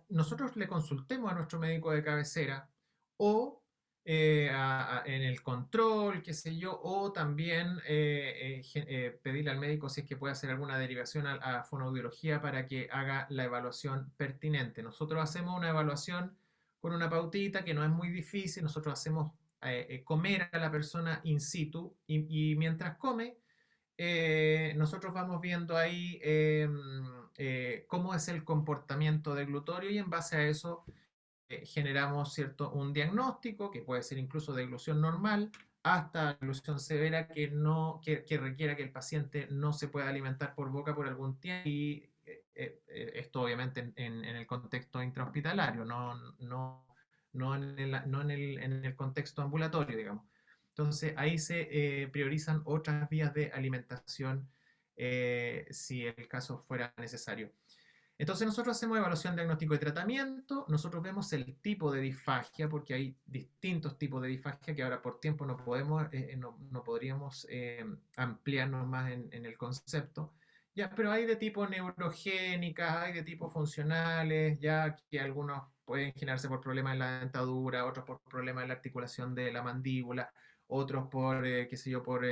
Nosotros le consultemos a nuestro médico de cabecera o en el control, qué sé yo, o también pedirle al médico si es que puede hacer alguna derivación a fonoaudiología para que haga la evaluación pertinente. Nosotros hacemos una evaluación con una pautita que no es muy difícil. Nosotros hacemos comer a la persona in situ y mientras come, nosotros vamos viendo ahí cómo es el comportamiento deglutorio y en base a eso generamos un diagnóstico que puede ser incluso deglución normal hasta deglución severa que requiera que el paciente no se pueda alimentar por boca por algún tiempo y esto obviamente en el contexto intrahospitalario, no en el contexto ambulatorio, digamos. Entonces ahí se priorizan otras vías de alimentación si el caso fuera necesario. Entonces nosotros hacemos evaluación, diagnóstico y tratamiento, nosotros vemos el tipo de disfagia, porque hay distintos tipos de disfagia que ahora por tiempo no podríamos ampliarnos más en el concepto, ya, pero hay de tipo neurogénicas, hay de tipo funcionales, ya que algunos pueden generarse por problemas en la dentadura, otros por problemas en la articulación de la mandíbula, otros por, qué sé yo, por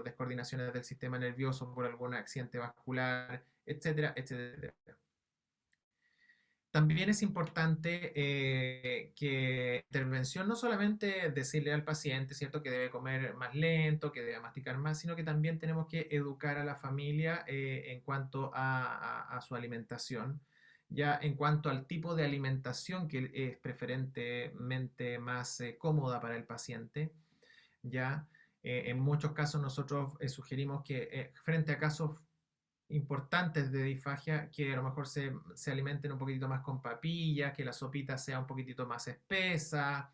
descoordinaciones del sistema nervioso, por algún accidente vascular, etcétera, etcétera. También es importante que intervención no solamente decirle al paciente, ¿cierto?, que debe comer más lento, que debe masticar más, sino que también tenemos que educar a la familia en cuanto a su alimentación, ya en cuanto al tipo de alimentación que es preferentemente más cómoda para el paciente, ya. En muchos casos nosotros sugerimos que frente a casos importantes de disfagia, que a lo mejor se alimenten un poquitito más con papillas, que la sopita sea un poquitito más espesa,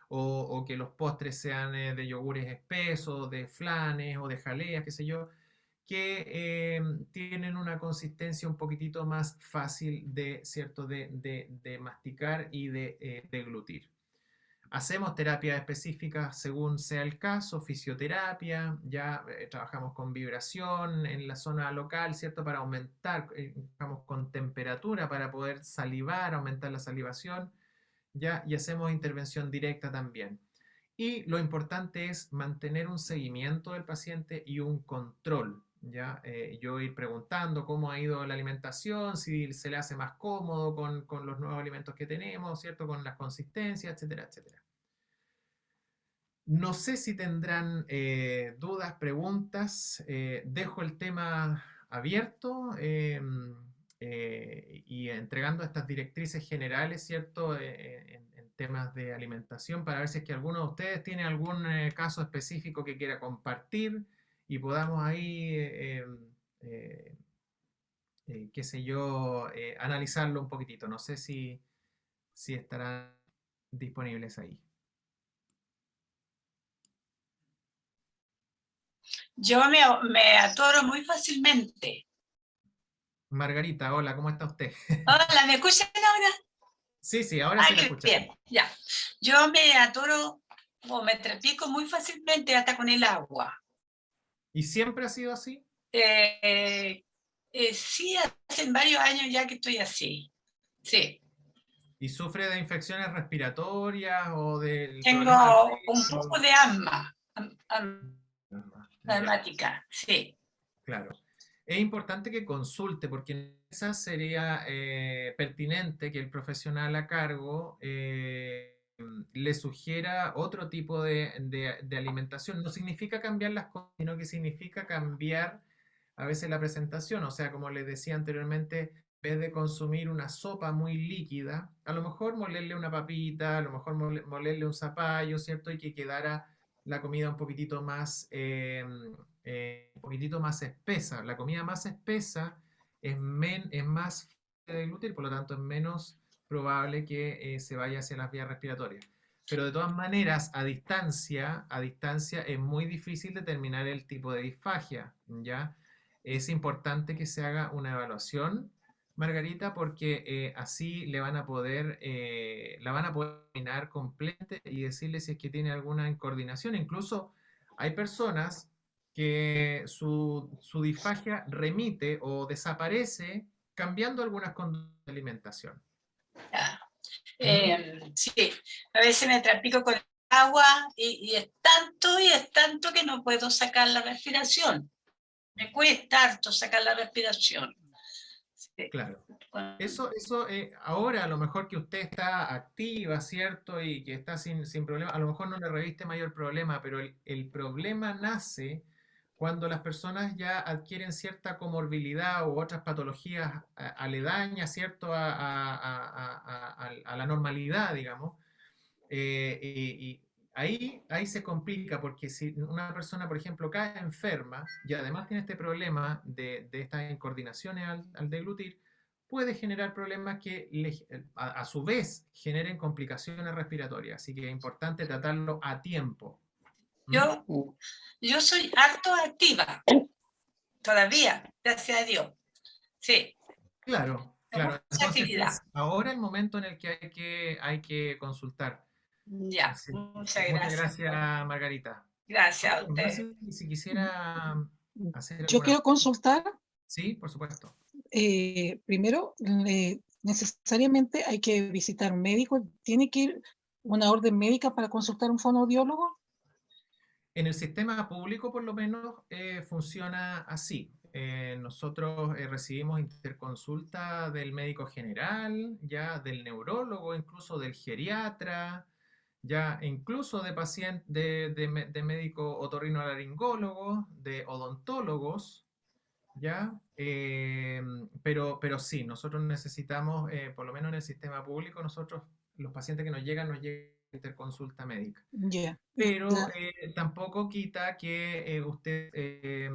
o que los postres sean de yogures espesos, de flanes o de jaleas, qué sé yo, que tienen una consistencia un poquitito más fácil de, ¿cierto?, de masticar y de deglutir. Hacemos terapias específicas según sea el caso, fisioterapia, ya trabajamos con vibración en la zona local, ¿cierto? Para aumentar, trabajamos con temperatura para poder salivar, aumentar la salivación, ya, y hacemos intervención directa también. Y lo importante es mantener un seguimiento del paciente y un control, ¿ya? Yo ir preguntando cómo ha ido la alimentación, si se le hace más cómodo con los nuevos alimentos que tenemos, ¿cierto? Con las consistencias, etcétera, etcétera. No sé si tendrán dudas, preguntas. Dejo el tema abierto y entregando estas directrices generales, ¿cierto? En temas de alimentación para ver si es que alguno de ustedes tiene algún caso específico que quiera compartir y podamos ahí, qué sé yo, analizarlo un poquitito. No sé si estarán disponibles ahí. Yo me atoro muy fácilmente. Margarita, hola, ¿cómo está usted? Hola, ¿me escuchan ahora? Sí, ahora sí la qué escucho. bien, ya. Yo me atoro o me trepico muy fácilmente hasta con el agua. ¿Y siempre ha sido así? Sí, hace varios años ya que estoy así. Sí. ¿Y sufre de infecciones respiratorias o del Tengo un poco de asma. Asmática, sí. Claro. Es importante que consulte porque esa sería pertinente que el profesional a cargo le sugiera otro tipo de alimentación. No significa cambiar las cosas, sino que significa cambiar a veces la presentación. O sea, como les decía anteriormente, en vez de consumir una sopa muy líquida, a lo mejor molerle una papita, a lo mejor molerle un zapallo, ¿cierto? Y que quedara la comida un poquitito más espesa. La comida más espesa es más de deglutir, por lo tanto es menos probable que se vaya hacia las vías respiratorias. Pero de todas maneras, a distancia es muy difícil determinar el tipo de disfagia, ¿ya? Es importante que se haga una evaluación, Margarita, porque así la van a poder examinar completa y decirle si es que tiene alguna incoordinación. Incluso hay personas que su disfagia remite o desaparece cambiando algunas conductas de alimentación. Sí, a veces me trapico con agua y es tanto que no puedo sacar la respiración. Me cuesta harto sacar la respiración. Sí. Claro. Bueno, Eso ahora a lo mejor que usted está activa, ¿cierto? Y que está sin problema, a lo mejor no le reviste mayor problema, pero el problema nace cuando las personas ya adquieren cierta comorbilidad u otras patologías aledañas, ¿cierto? A la normalidad, digamos. Y ahí se complica porque si una persona, por ejemplo, cae enferma y además tiene este problema de estas incoordinaciones al deglutir, puede generar problemas que a su vez generen complicaciones respiratorias. Así que es importante tratarlo a tiempo. ¿Mm? yo soy harto activa, todavía, gracias a Dios. Sí, Claro, tengo claro. mucha Entonces actividad. es ahora el momento en el que hay que consultar. Ya, Así muchas que muchas gracias. gracias, Margarita. Gracias a No ustedes. sé si quisiera hacer Yo alguna... quiero consultar, Sí, por supuesto. primero, necesariamente hay que visitar un médico, tiene que ir una orden médica para consultar un fonoaudiólogo. En el sistema público, por lo menos, funciona así. Nosotros recibimos interconsulta del médico general, ya del neurólogo, incluso del geriatra, ya incluso de paciente, de médico otorrinolaringólogo, de odontólogos, ya. Pero sí, nosotros necesitamos, por lo menos en el sistema público, nosotros, los pacientes que nos llegan interconsulta médica. Ya. Pero tampoco quita que usted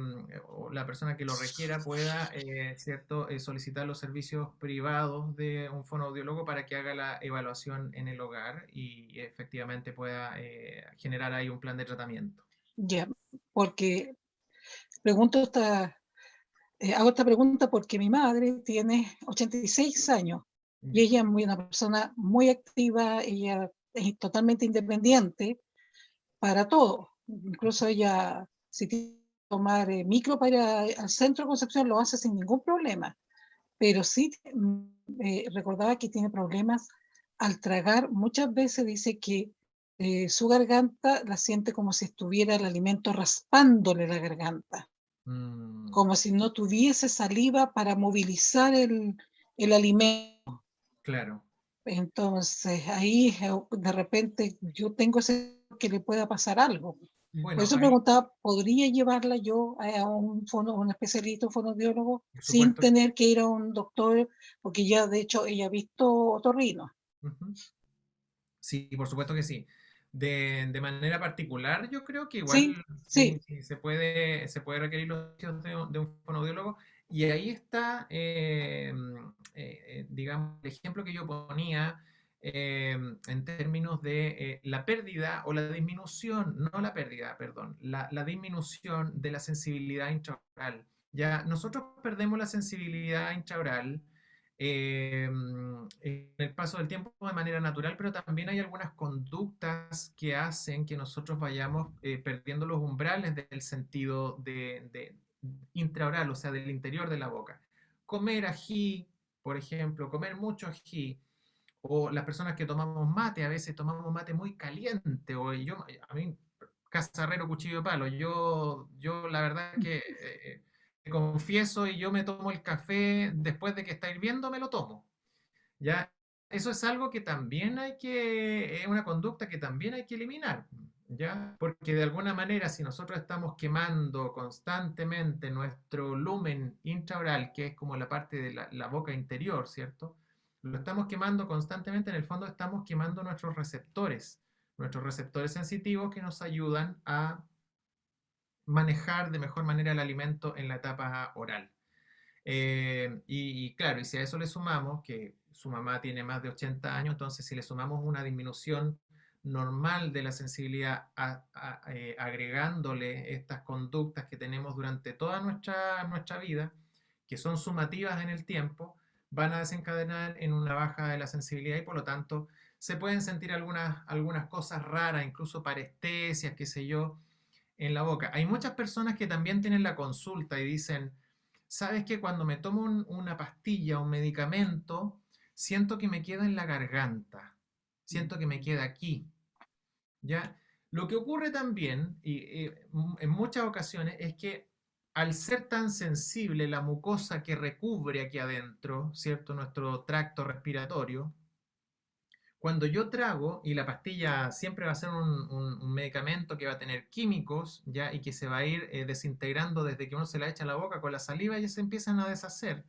o la persona que lo requiera pueda, ¿cierto?, solicitar los servicios privados de un fonoaudiólogo para que haga la evaluación en el hogar y efectivamente pueda generar ahí un plan de tratamiento. Ya, porque pregunto hago esta pregunta porque mi madre tiene 86 años y ella es una persona muy activa, ella es totalmente independiente para todo. Incluso ella, si tiene que tomar micro para ir al centro de Concepción, lo hace sin ningún problema. Pero sí recordaba que tiene problemas al tragar. Muchas veces dice que su garganta la siente como si estuviera el alimento raspándole la garganta, Mm, como si no tuviese saliva para movilizar el alimento. claro. Entonces ahí de repente yo tengo ese que le pueda pasar algo. Por Bueno, eso ahí, preguntaba, ¿podría llevarla yo a un especialista, un fonoaudiólogo, por sin supuesto. tener que ir a un doctor? Porque ya, de hecho, ella ha visto otorrino. Ujú. Sí, por supuesto que sí. De manera particular, yo creo que Sí, igual sí, sí, sí, se puede requerir los servicios de un fonoaudiólogo. Y ahí está, digamos, el ejemplo que yo ponía en términos de la pérdida o la disminución, no la pérdida, perdón, la disminución de la sensibilidad intraoral. Ya, nosotros perdemos la sensibilidad intraoral en el paso del tiempo de manera natural, pero también hay algunas conductas que hacen que nosotros vayamos perdiendo los umbrales del sentido de intraoral, o sea, del interior de la boca. Comer ají, por ejemplo, comer mucho ají, o las personas que tomamos mate, a veces tomamos mate muy caliente, o a mí, cazarrero, cuchillo de palo, yo la verdad que confieso y yo me tomo el café después de que está hirviendo, me lo tomo. ¿Ya? Eso es algo que también es una conducta que también hay que eliminar, ¿ya? Porque de alguna manera, si nosotros estamos quemando constantemente nuestro lumen intraoral, que es como la parte de la boca interior, ¿cierto? Lo estamos quemando constantemente, en el fondo estamos quemando nuestros receptores sensitivos que nos ayudan a manejar de mejor manera el alimento en la etapa oral. Y claro, y si a eso le sumamos que su mamá tiene más de 80 años, entonces si le sumamos una disminución normal de la sensibilidad agregándole estas conductas que tenemos durante toda nuestra vida, que son sumativas en el tiempo, van a desencadenar en una baja de la sensibilidad y por lo tanto se pueden sentir algunas cosas raras, incluso parestesias, qué sé yo, en la boca. Hay muchas personas que también tienen la consulta y dicen, ¿sabes qué? Cuando me tomo una pastilla, un medicamento, siento que me queda en la garganta, siento que me queda aquí, ¿ya? Lo que ocurre también, y en muchas ocasiones, es que al ser tan sensible la mucosa que recubre aquí adentro, ¿cierto? Nuestro tracto respiratorio, cuando yo trago, y la pastilla siempre va a ser un medicamento que va a tener químicos, ¿ya? Y que se va a ir desintegrando desde que uno se la echa a la boca con la saliva, y se empiezan a deshacer.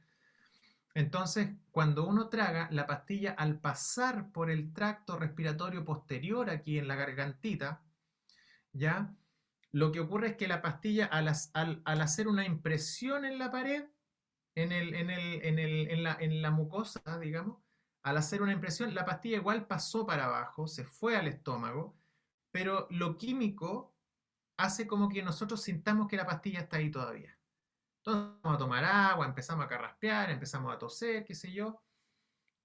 Entonces, cuando uno traga, la pastilla al pasar por el tracto respiratorio posterior aquí en la gargantita, ¿ya? Lo que ocurre es que la pastilla al hacer una impresión en la pared, en la mucosa, digamos, al hacer una impresión, la pastilla igual pasó para abajo, se fue al estómago, pero lo químico hace como que nosotros sintamos que la pastilla está ahí todavía. Entonces vamos a tomar agua, empezamos a carraspear, empezamos a toser, qué sé yo.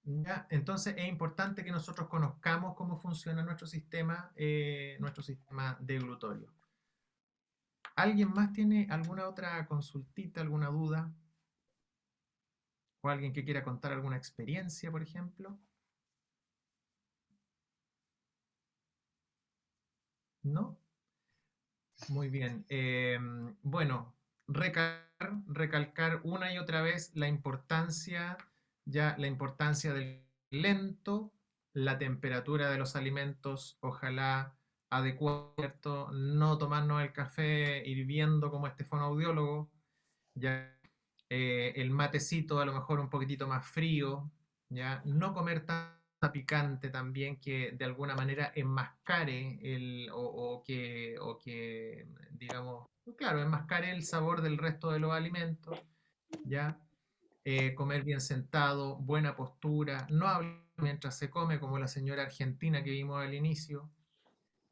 ¿Ya? Entonces es importante que nosotros conozcamos cómo funciona nuestro sistema deglutorio. ¿Alguien más tiene alguna otra consultita, alguna duda? ¿O alguien que quiera contar alguna experiencia, por ejemplo? ¿No? Muy bien. Bueno, recalcar una y otra vez la importancia del lento, la temperatura de los alimentos, ojalá adecuada, ¿cierto? No tomarnos el café hirviendo como este fonoaudiólogo, ya el matecito a lo mejor un poquitito más frío, ya no comer tanta picante también que de alguna manera enmascare o que, digamos, claro, enmascare el sabor del resto de los alimentos, ya comer bien sentado, buena postura, no hablar mientras se come como la señora argentina que vimos al inicio.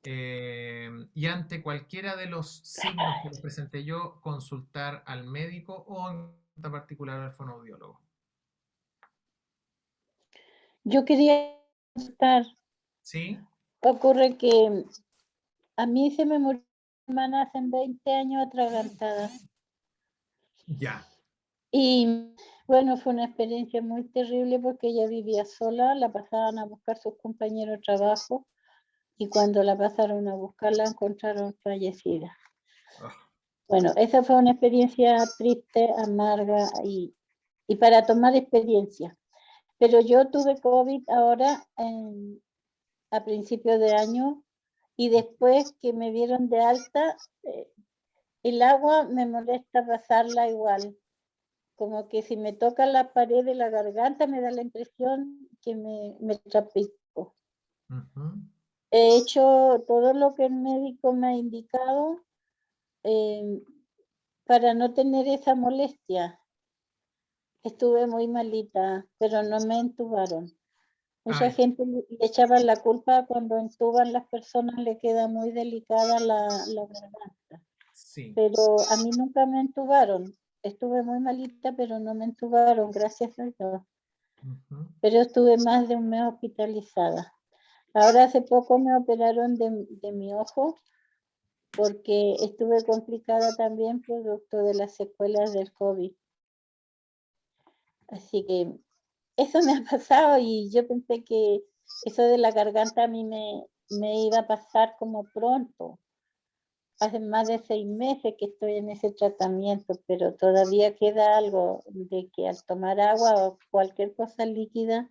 Y ante cualquiera de los signos que les presenté yo, consultar al médico o en particular al fonoaudiólogo. Yo quería contar, ¿Sí? ocurre que a mí se me murió mi hermana hace 20 años atragantada. Ya. Y bueno, fue una experiencia muy terrible porque ella vivía sola, la pasaban a buscar sus compañeros de trabajo y cuando la pasaron a buscar la encontraron fallecida. Oh, Bueno, esa fue una experiencia triste, amarga y para tomar experiencia. Pero yo tuve COVID ahora a principios de año y después que me vieron de alta, el agua me molesta pasarla igual. Como que si me toca la pared de la garganta me da la impresión que me trapico. ujú. He hecho todo lo que el médico me ha indicado para no tener esa molestia. Estuve muy malita, pero no me entubaron. Mucha Ay, gente le echaba la culpa cuando entuban las personas, le queda muy delicada la garganta. sí. Pero a mí nunca me entubaron. Estuve muy malita, pero no me entubaron, gracias a Dios. Ujú. Pero estuve más de un mes hospitalizada. Ahora hace poco me operaron de mi ojo porque estuve complicada también producto de las secuelas del COVID. Así que eso me ha pasado y yo pensé que eso de la garganta a mí me iba a pasar como pronto. Hace más de 6 meses que estoy en ese tratamiento, pero todavía queda algo de que al tomar agua o cualquier cosa líquida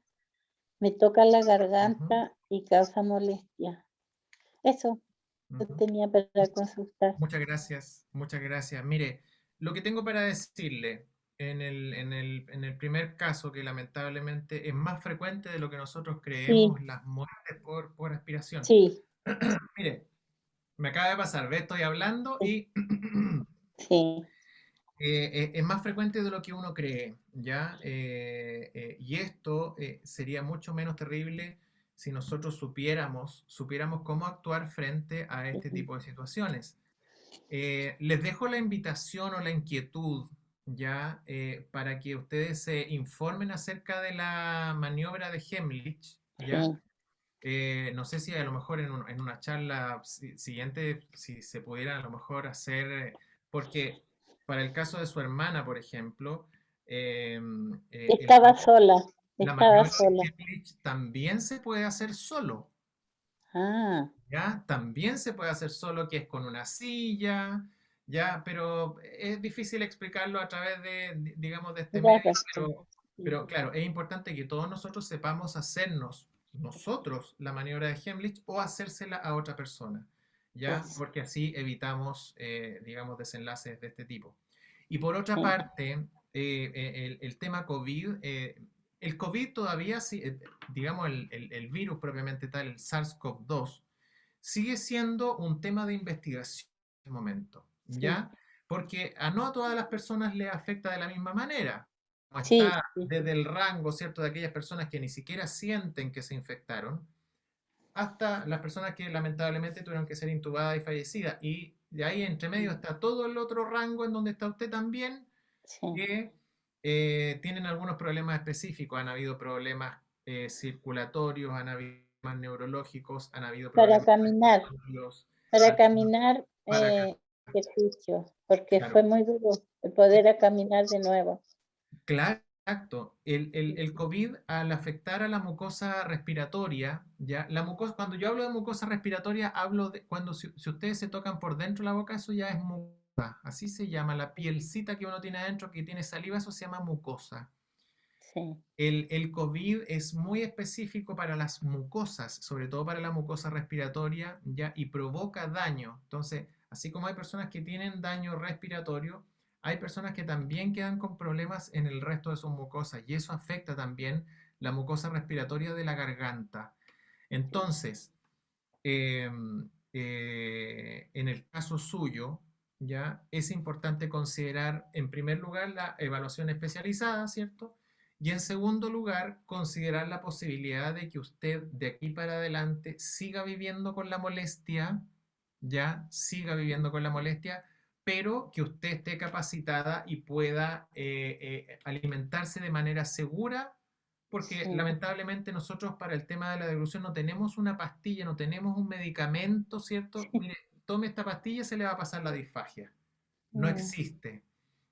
me toca la garganta y causa molestia. Eso yo Ujú. tenía para consultar. Muchas gracias, muchas gracias. Mire, lo que tengo para decirle en el primer caso, que lamentablemente es más frecuente de lo que nosotros creemos, Sí, las muertes por aspiración. sí, Mire, me acaba de pasar, ve, estoy hablando y sí. es más frecuente de lo que uno cree, ¿ya? Y esto sería mucho menos terrible si nosotros supiéramos cómo actuar frente a este Sí. tipo de situaciones. Les dejo la invitación o la inquietud, ¿ya? Para que ustedes se informen acerca de la maniobra de Heimlich, ¿ya? Sí. No sé si a lo mejor en una charla siguiente, si se pudiera a lo mejor hacer, porque para el caso de su hermana, por ejemplo, eh, Estaba sola, la estaba maniobra de sola. Heimlich también se puede hacer solo, Ah, ¿ya? También se puede hacer solo, que es con una silla, ya, pero es difícil explicarlo a través de, digamos, de este Ya, medio, pues, sí, pero claro, es importante que todos nosotros sepamos hacernos nosotros la maniobra de Heimlich o hacérsela a otra persona, ¿ya? eso, Porque así evitamos, digamos, desenlaces de este tipo. Y por otra sí, parte, el tema COVID, el COVID todavía, digamos, el virus propiamente tal, el SARS-CoV-2, sigue siendo un tema de investigación en este momento, sí, ¿ya? Porque a no a todas las personas les afecta de la misma manera. Como sí, está sí, desde el rango, ¿cierto?, de aquellas personas que ni siquiera sienten que se infectaron, hasta las personas que lamentablemente tuvieron que ser intubadas y fallecidas. Y de ahí entre medio está todo el otro rango en donde está usted también, sí. que tienen algunos problemas específicos. Han habido problemas circulatorios, han habido problemas neurológicos, han habido Para problemas caminar, respiratorios, para han- caminar, para ejercicio, porque claro, fue muy duro el poder a caminar de nuevo. claro, exacto. El COVID, al afectar a la mucosa respiratoria, ya, la mucosa, cuando yo hablo de mucosa respiratoria, hablo de cuando si ustedes se tocan por dentro de la boca, eso ya es mucosa. Así se llama, la pielcita que uno tiene adentro que tiene saliva, eso se llama mucosa. Sí, El COVID es muy específico para las mucosas, sobre todo para la mucosa respiratoria, ¿ya? Y provoca daño. Entonces, así como hay personas que tienen daño respiratorio, hay personas que también quedan con problemas en el resto de sus mucosas y eso afecta también la mucosa respiratoria de la garganta. Entonces, en el caso suyo, ¿ya? Es importante considerar, en primer lugar, la evaluación especializada, ¿cierto? Y en segundo lugar, considerar la posibilidad de que usted de aquí para adelante siga viviendo con la molestia, ¿ya? Siga viviendo con la molestia, pero que usted esté capacitada y pueda alimentarse de manera segura porque sí, lamentablemente nosotros para el tema de la devolución no tenemos una pastilla, no tenemos un medicamento, ¿cierto? sí. Mire, tome esta pastilla, se le va a pasar la disfagia. No Mm, existe,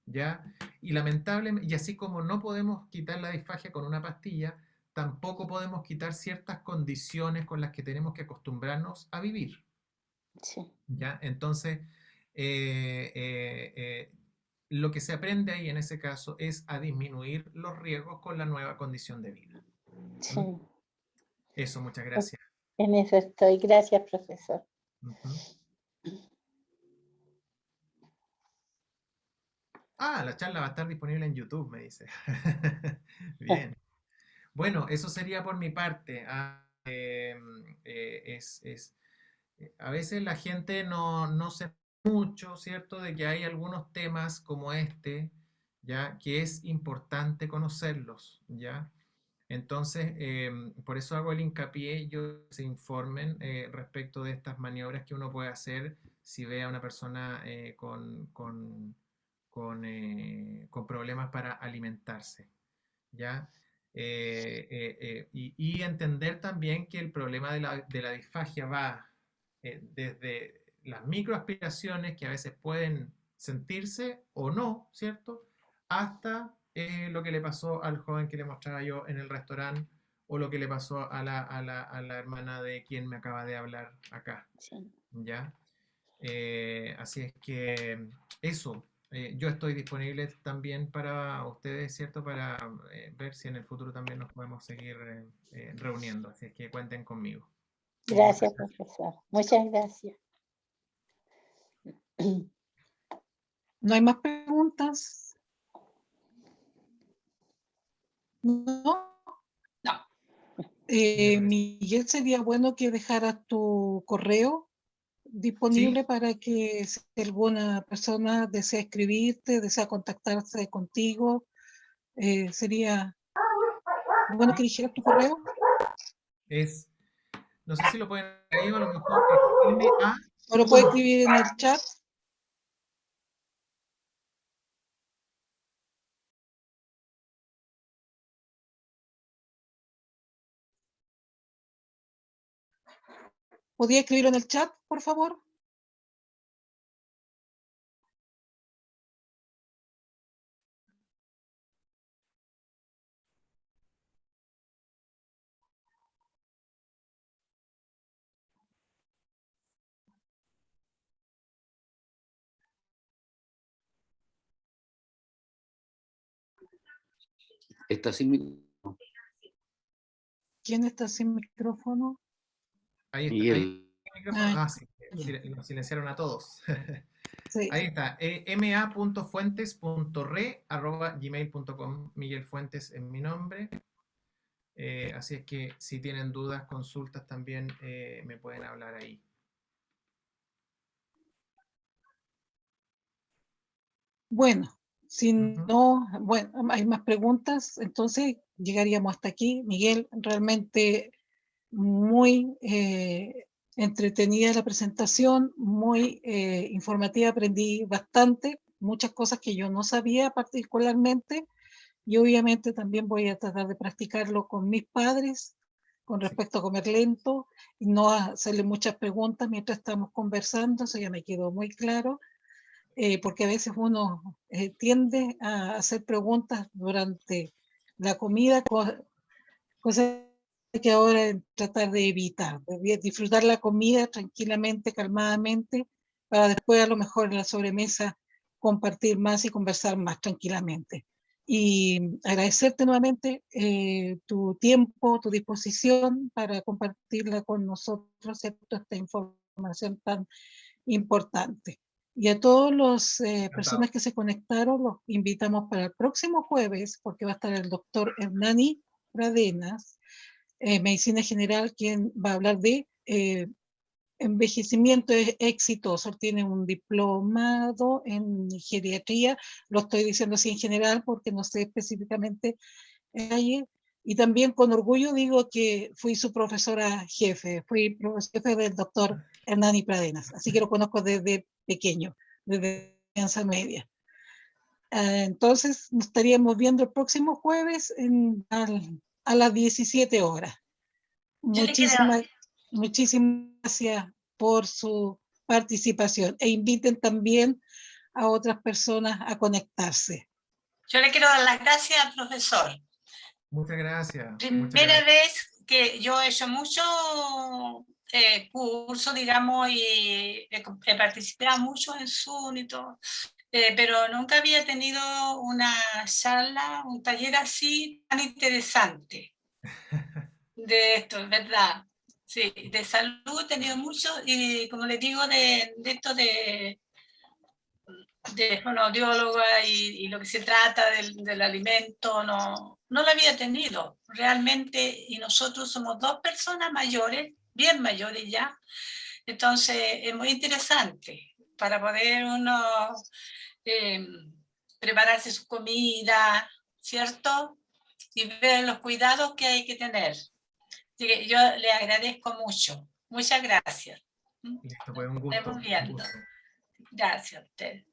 ¿ya? Y lamentablemente, y así como no podemos quitar la disfagia con una pastilla, tampoco podemos quitar ciertas condiciones con las que tenemos que acostumbrarnos a vivir, sí, ¿ya? Entonces, eh, eh, eh, lo que se aprende ahí en ese caso es a disminuir los riesgos con la nueva condición de vida. sí. ¿Mm? Eso, muchas gracias. En eso estoy. Gracias, profesor. Ujú. Ah, la charla va a estar disponible en YouTube, me dice. Bien. Bueno, eso sería por mi parte. A veces la gente no se mucho, ¿cierto? De que hay algunos temas como este, ¿ya? Que es importante conocerlos, ¿ya? Entonces, por eso hago el hincapié, yo que se informen respecto de estas maniobras que uno puede hacer si ve a una persona con problemas para alimentarse, ¿ya? Y entender también que el problema de la disfagia va desde las microaspiraciones que a veces pueden sentirse o no, ¿cierto? Hasta lo que le pasó al joven que le mostraba yo en el restaurante o lo que le pasó a la hermana de quien me acaba de hablar acá, Sí. ¿ya? Así es que eso, yo estoy disponible también para ustedes, ¿cierto? Para ver si en el futuro también nos podemos seguir reuniendo. Así es que cuenten conmigo. Muchas Gracias, gracias. profesor. Muchas gracias. ¿No hay más preguntas? No. No. Me parece. Miguel, sería bueno que dejaras tu correo Sí, disponible para que si alguna persona desea escribirte, desea contactarse contigo, sería bueno que sí, dijeras tu correo. no sé si lo pueden ahí o a lo mejor es MA. O lo puedes escribir en el chat. ¿Podría escribirlo en el chat, por favor? Está sin micrófono. ¿Quién está sin micrófono? Ahí está. Miguel. Ahí está el micrófono. Ah, Sí, nos silenciaron a todos. sí. Ahí está, ma.fuentes.re@gmail.com. Miguel Fuentes es mi nombre. Así es que si tienen dudas, consultas también me pueden hablar ahí. Bueno, si Ujú. no, bueno, hay más preguntas, entonces llegaríamos hasta aquí. Miguel, realmente muy entretenida la presentación, muy informativa, aprendí bastante, muchas cosas que yo no sabía particularmente, y obviamente también voy a tratar de practicarlo con mis padres con respecto a comer lento y no hacerle muchas preguntas mientras estamos conversando, eso ya me quedó muy claro. Porque a veces uno tiende a hacer preguntas durante la comida, cosa que ahora tratar de evitar, de disfrutar la comida tranquilamente, calmadamente, para después a lo mejor en la sobremesa compartir más y conversar más tranquilamente. Y agradecerte nuevamente tu tiempo, tu disposición para compartirla con nosotros, ¿cierto? Esta información tan importante. Y a todas las personas que se conectaron, los invitamos para el próximo jueves, porque va a estar el doctor Hernani Pradenas, Medicina General, quien va a hablar de envejecimiento exitoso. Tiene un diplomado en geriatría, lo estoy diciendo así en general porque no sé específicamente ayer. Y también con orgullo digo que fui su profesora jefe, fui profesora jefe del doctor Hernani Pradenas, así que lo conozco desde pequeño, desde enseñanza media. Entonces nos estaríamos viendo el próximo jueves a las 17 horas. Muchísimas gracias por su participación e inviten también a otras personas a conectarse. Yo le quiero dar las gracias al profesor. Muchas gracias. Primera vez que yo he hecho mucho curso, digamos, y he participado mucho en Zoom y todo, pero nunca había tenido una charla, un taller así tan interesante de esto, ¿verdad? Sí, de salud he tenido mucho, y como les digo, de esto de fonoaudióloga y lo que se trata del alimento, no lo había tenido realmente, y nosotros somos dos personas mayores, bien mayores ya, entonces es muy interesante para poder uno prepararse su comida, ¿cierto? Y ver los cuidados que hay que tener. Así que yo le agradezco mucho. Muchas gracias. Listo, pues un gusto. Estamos viendo. Gracias a usted.